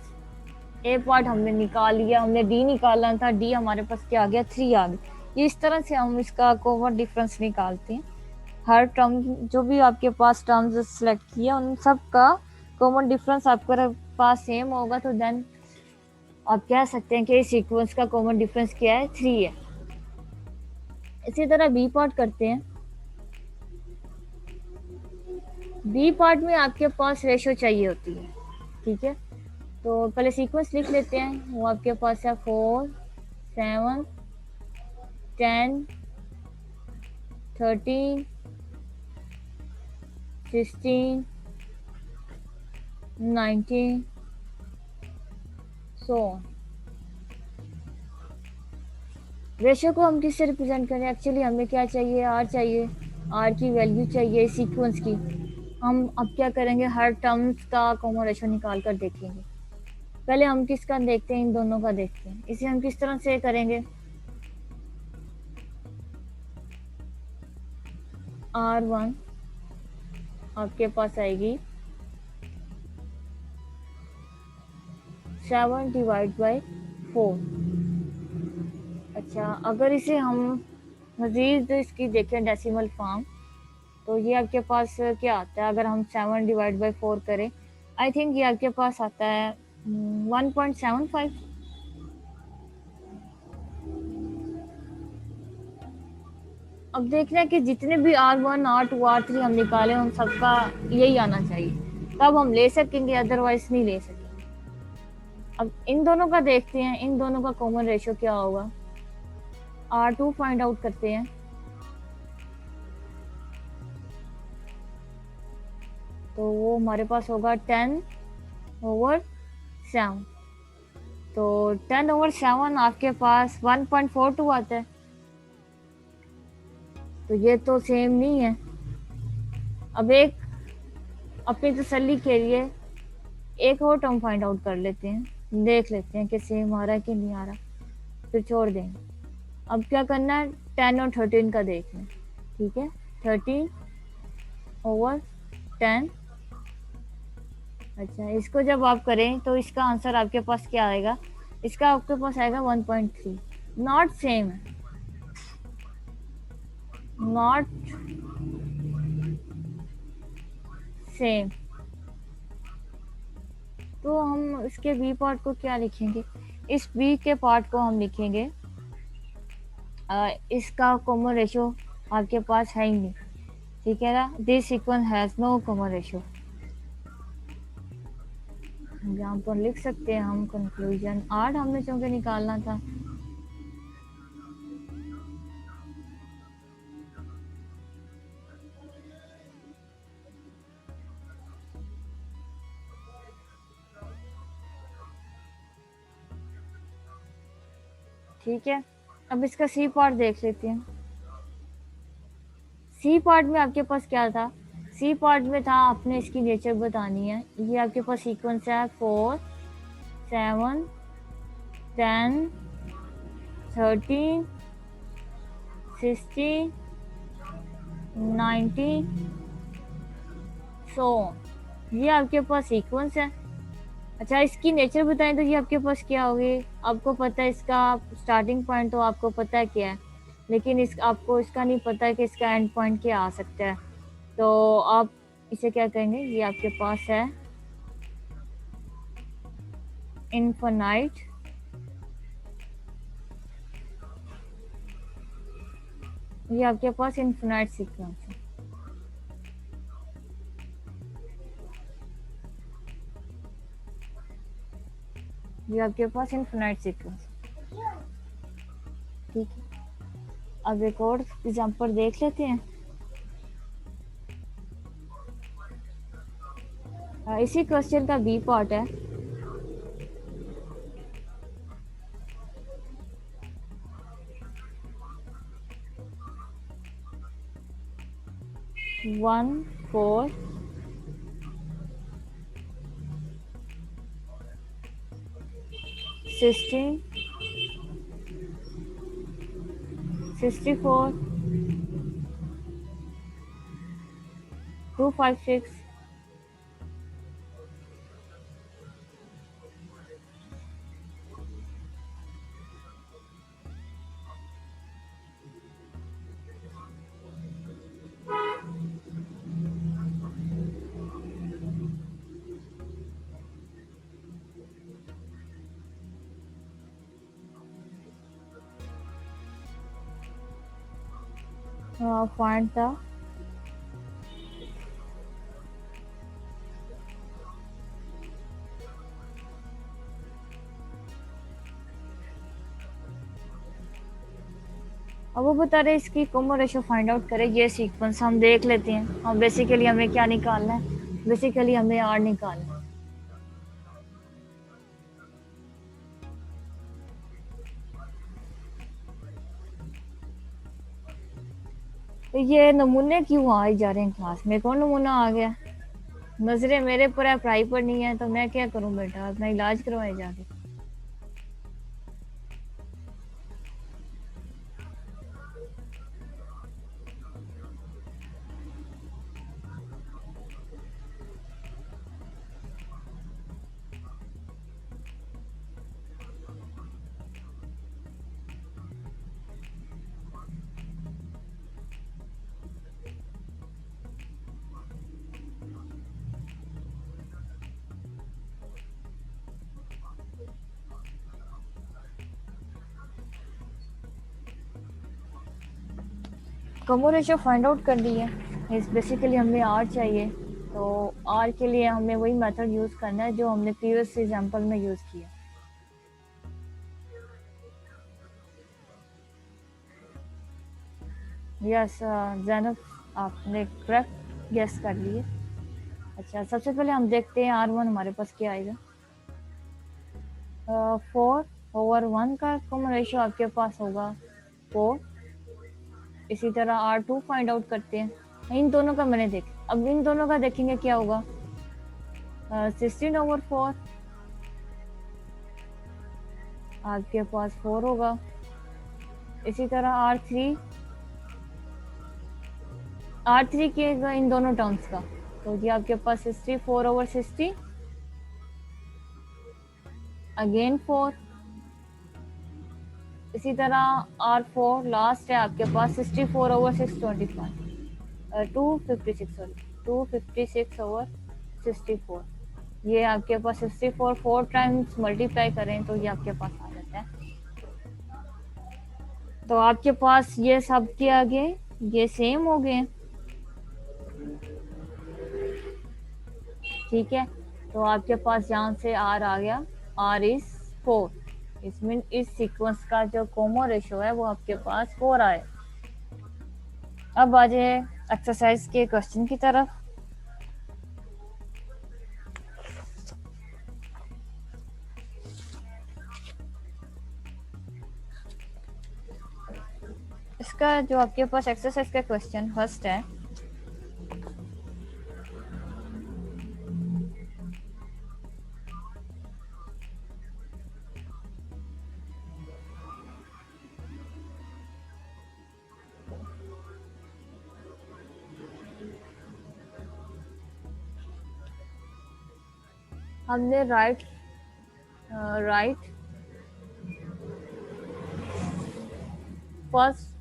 A part हमने निकाल लिया, हमने डी निकालना था, डी हमारे पास क्या आ गया? 3 आ गया। ये इस तरह से हम इसका कॉमन डिफरेंस निकालते हैं। हर टर्म जो भी आपके पास टर्म्स सेलेक्ट किया उन सब का कॉमन डिफरेंस आपके पास सेम होगा, तो देन आप कह सकते हैं कि इस सीक्वेंस का कॉमन डिफरेंस क्या है? 3 है। इसी तरह बी पार्ट करते हैं। बी पार्ट में आपके पास रेशियो चाहिए होती है। ठीक है, तो पहले सीक्वेंस लिख लेते हैं। वो आपके पास है 4 7 10 13 16 19 सो। रेशियो को हम किससे रिप्रेजेंट करें? एक्चुअली हमें क्या चाहिए? आर चाहिए। आर की वैल्यू चाहिए सीक्वेंस की। हम अब क्या करेंगे? हर टर्म्स का कॉमन रेशियो निकाल कर देखेंगे। पहले हम किसका देखते हैं? इन दोनों का देखते हैं। इसे हम किस तरह से करेंगे? R1 आपके पास आएगी 7/4। अच्छा, अगर इसे हम मजीद इसकी देखें डेसिमल फॉर्म, तो ये आपके पास क्या आता है? अगर हम 7/4 करें, आई थिंक ये आपके पास आता है 1.75। अब देखना है कि जितने भी R1 R2 R3 हम निकाले उन सबका यही आना चाहिए, तब हम ले सकेंगे, अदरवाइज नहीं ले सकेंगे। अब इन दोनों का देखते हैं, इन दोनों का कॉमन रेशियो क्या होगा। R2 फाइंड आउट करते हैं। तो वो हमारे पास होगा 10/7। तो 10/7 आपके पास 1.42 आता है। तो ये तो सेम नहीं है। अब एक अपनी तसल्ली के लिए एक और टर्म फाइंड आउट कर लेते हैं, देख लेते हैं कि सेम आ रहा है कि नहीं आ रहा, फिर छोड़ देंगे। अब क्या करना है, 10 और 13 का देखना है। ठीक है, 13/10। अच्छा, इसको जब आप करें तो इसका आंसर आपके पास क्या आएगा? इसका आपके पास आएगा 1.3। नॉट सेम है, नॉट सेम। तो हम इसके बी पार्ट को क्या लिखेंगे? इस बी के पार्ट को हम लिखेंगे इसका कॉमन रेशियो आपके पास है ही नहीं। ठीक है ना, this sequence has no common ratio. यहाँ पर लिख सकते हैं हम कंक्लूजन 8 हमने चूंकि निकालना था। ठीक है, अब इसका सी पार्ट देख लेते हैं। सी पार्ट में आपके पास क्या था? सी पार्ट में था आपने इसकी नेचर बतानी है। ये आपके पास सीक्वेंस है 4 7 10 13 60 90 100। ये आपके पास सीक्वेंस है। अच्छा, इसकी नेचर बताएं तो ये आपके पास क्या होगी? आपको पता है इसका स्टार्टिंग पॉइंट, तो आपको पता है क्या है, लेकिन इस आपको इसका नहीं पता है कि इसका एंड पॉइंट क्या आ सकता है। तो आप इसे क्या कहेंगे? ये आपके पास है इनफाइनाइट। ये आपके पास इनफाइनाइट सीक्वेंस है। ये आपके पास इनफाइनाइट सीक्वेंस है। ठीक है, अब एक और एग्जांपल देख लेते हैं। इसी क्वेश्चन का बी पार्ट है। वन 4 16 64 256 पॉइंट था। अब वो बता रहे इसकी कॉमन रेशियो फाइंड आउट करें। ये सीक्वेंस हम देख लेते हैं। और बेसिकली हमें क्या निकालना है? बेसिकली हमें आर निकालना है। तो ये नमूने क्यों आ ही जा रहे हैं क्लास में? कौन नमूना आ गया? नजरें मेरे पर है, पढ़ाई पर नहीं है, तो मैं क्या करूं बेटा? अपना इलाज करवाए जाके। कॉमन रेशियो फाइंड आउट कर ली है। इस बेसिकली हमें आर चाहिए, तो आर के लिए हमें वही मेथड यूज़ करना है जो हमने प्रीवियस एग्जांपल में यूज़ किया। यस जैनब, आपने करेक्ट गेस कर लिए। अच्छा, सबसे पहले हम देखते हैं R1 हमारे पास क्या आएगा। 4/1 का कॉमन रेशियो आपके पास होगा 4। इसी तरह R2 फाइंड आउट करते हैं। इन दोनों का मैंने देखा, अब इन दोनों का देखेंगे क्या होगा। 16/4 आपके पास 4 होगा। इसी तरह R3 के इन दोनों टर्म्स का, तो ये आपके पास 64/60 अगेन 4। इसी तरह R4 लास्ट है आपके पास 64/625 256 सॉरी 256/64। ये आपके पास 64 4 टाइम्स मल्टीप्लाई करें तो ये आपके पास आ जाता है। तो आपके पास ये सब के आगे ये सेम हो गए, ठीक है। तो आपके पास यहाँ से R आ गया, R इज 4। इसमें इस सीक्वेंस का जो कॉमन रेशियो है वो आपके पास 4 आए। अब आ जाए एक्सरसाइज के क्वेश्चन की तरफ। इसका जो आपके पास एक्सरसाइज का क्वेश्चन फर्स्ट है, हमने right first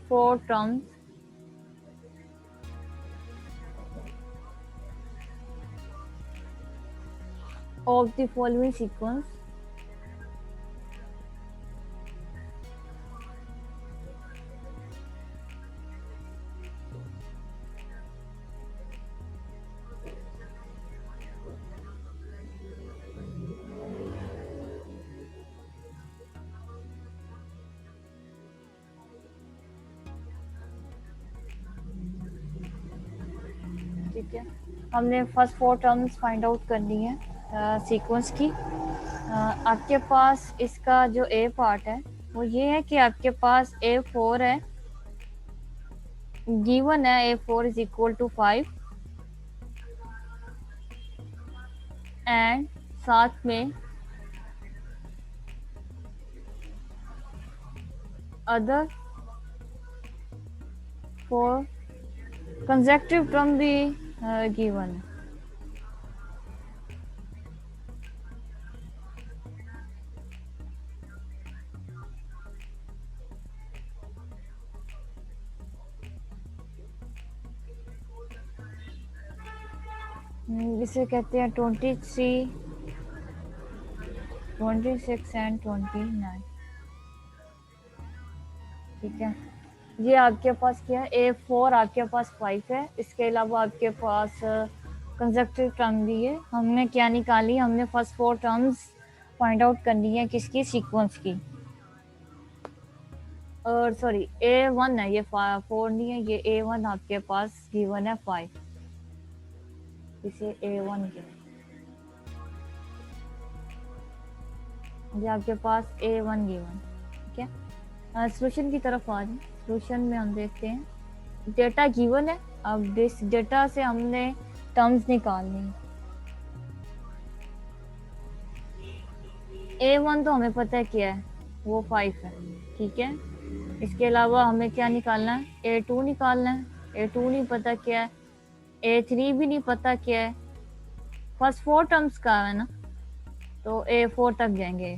four terms of the following sequence. ठीक है, हमने फर्स्ट 4 टर्म्स फाइंड आउट करनी है सीक्वेंस की। आपके पास इसका जो ए पार्ट है वो ये है कि आपके पास A4 है, गिवन है A4 is equal to 5 and साथ में अदर 4 consecutive term भी गिवन है। इसे कहते हैं 23, 26 एंड 29। ठीक है, ये आपके पास क्या है, A4 आपके पास 5 है। इसके अलावा आपके पास कंसेक्टिव टर्म भी है। हमने क्या निकाली, हमने फर्स्ट 4 टर्म्स फाइंड आउट करनी है किसकी, सीक्वेंस की। और सॉरी A1 है, ये 4 नहीं है, ये A1 आपके पास गिवन है 5, इसे A1 के, ये आपके पास A1 गिवन। ठीक है, सॉल्यूशन की तरफ आ जाए। सॉल्यूशन में हम देखते हैं डेटा गिवन है, अब इस डेटा से हमने टर्म्स निकालनी है। A1 तो हमें पता है क्या है, वो 5 है। ठीक है, इसके अलावा हमें क्या निकालना है, A2 निकालना है। A2 नहीं पता क्या है, A3 भी नहीं पता क्या है। फर्स्ट 4 टर्म्स का है ना, तो A4 तक जाएंगे,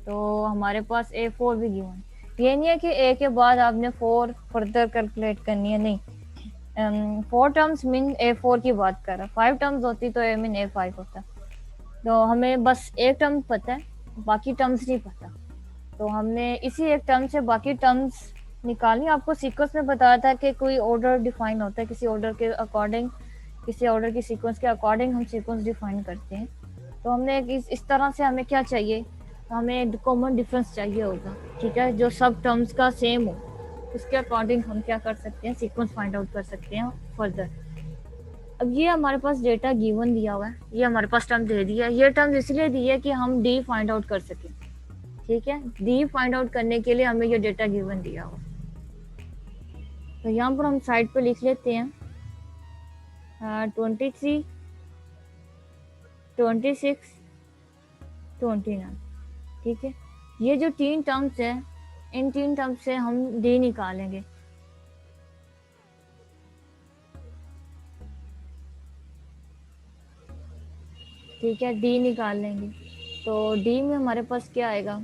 तो हमारे पास A4 भी गिवन। ये नहीं है कि A के बाद आपने 4 फर्दर कैलकुलेट करनी है, नहीं। 4 टर्म्स मीन A4 की बात कर रहा है। 5 टर्म्स होती तो A मीन A5 होता। तो हमें बस एक टर्म पता है, बाकी टर्म्स नहीं पता। तो हमने इसी एक टर्म से बाकी टर्म्स निकालनी। आपको सीक्वेंस में बताया था कि कोई ऑर्डर डिफाइन होता है, किसी ऑर्डर के अकॉर्डिंग, किसी ऑर्डर की सीक्वेंस के अकॉर्डिंग हम सीक्वेंस डिफाइन करते हैं। तो हमने इस तरह से हमें क्या चाहिए, हमें कॉमन डिफरेंस चाहिए होगा, ठीक है, जो सब टर्म्स का सेम हो, उसके अकॉर्डिंग हम क्या कर सकते हैं, सीक्वेंस फाइंड आउट कर सकते हैं फर्दर। अब ये हमारे पास डेटा गिवन दिया हुआ है, ये हमारे पास टर्म दे दिया है, ये टर्म इसलिए दी है कि हम डी फाइंड आउट कर सकें, ठीक है। डी फाइंड आउट करने के लिए हमें ये डेटा गिवन दिया हुआ। तो यहाँ पर हम साइड पे लिख लेते हैं 23, 26, 29, ठीक है। ये जो तीन टर्म्स है, इन तीन टर्म्स से हम डी निकालेंगे। ठीक है, डी निकाल लेंगे। तो डी में हमारे पास क्या आएगा,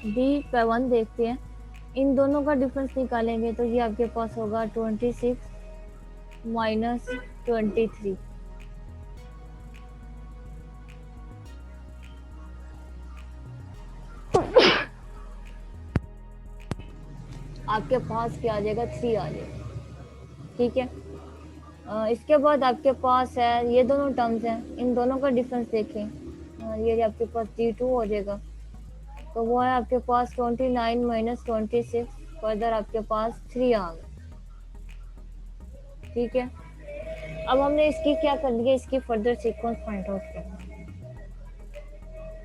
डी पे 1 देखते हैं, इन दोनों का डिफरेंस निकालेंगे तो ये आपके पास होगा 26 माइनस 23। आपके पास क्या आ जाएगा, 3 आ जाएगा, ठीक है। इसके बाद आपके पास है ये दोनों टर्म्स हैं, इन दोनों का डिफरेंस देखें, ये आपके पास D2 हो जाएगा। तो वो है आपके पास 29 माइनस 26, फर्दर आपके पास 3 आ गया, ठीक है। अब हमने इसकी क्या करनी है, इसकी फर्दर सीक्वेंस फाइंड आउट करना है।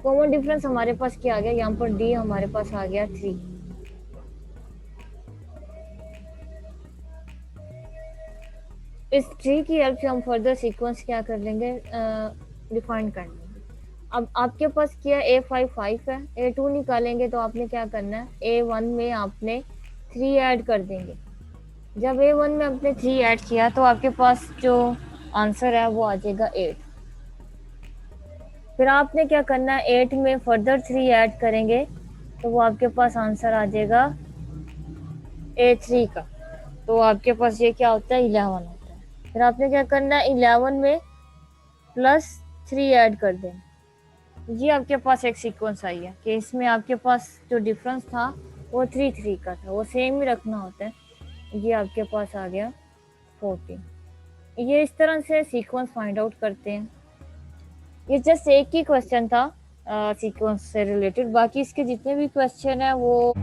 कॉमन डिफरेंस हमारे पास क्या आ गया, यहाँ पर डी हमारे पास आ गया 3। इस 3 की हेल्प से हम फर्दर सीक्वेंस क्या कर लेंगे, डिफाइन कर लेंगे। अब आपके पास क्या A5 5 है, A2 निकालेंगे तो आपने क्या करना है, A1 में आपने 3 ऐड कर देंगे। जब A1 में आपने 3 ऐड किया तो आपके पास जो आंसर है वो आ जाएगा 8। फिर आपने क्या करना है, 8 में फर्दर 3 ऐड करेंगे तो वो आपके पास आंसर आ जाएगा A3 का। तो आपके पास ये क्या होता है, 11 होता है। फिर आपने क्या करना है, 11 में प्लस 3 ऐड कर दें। ये आपके पास एक सीक्वेंस आई है कि इसमें आपके पास जो डिफरेंस था वो 3 3 का था, वो सेम ही रखना होता है। ये आपके पास आ गया 14। ये इस तरह से सीक्वेंस फाइंड आउट करते हैं। ये जस्ट एक ही क्वेश्चन था सीक्वेंस से रिलेटेड, बाकी इसके जितने भी क्वेश्चन है वो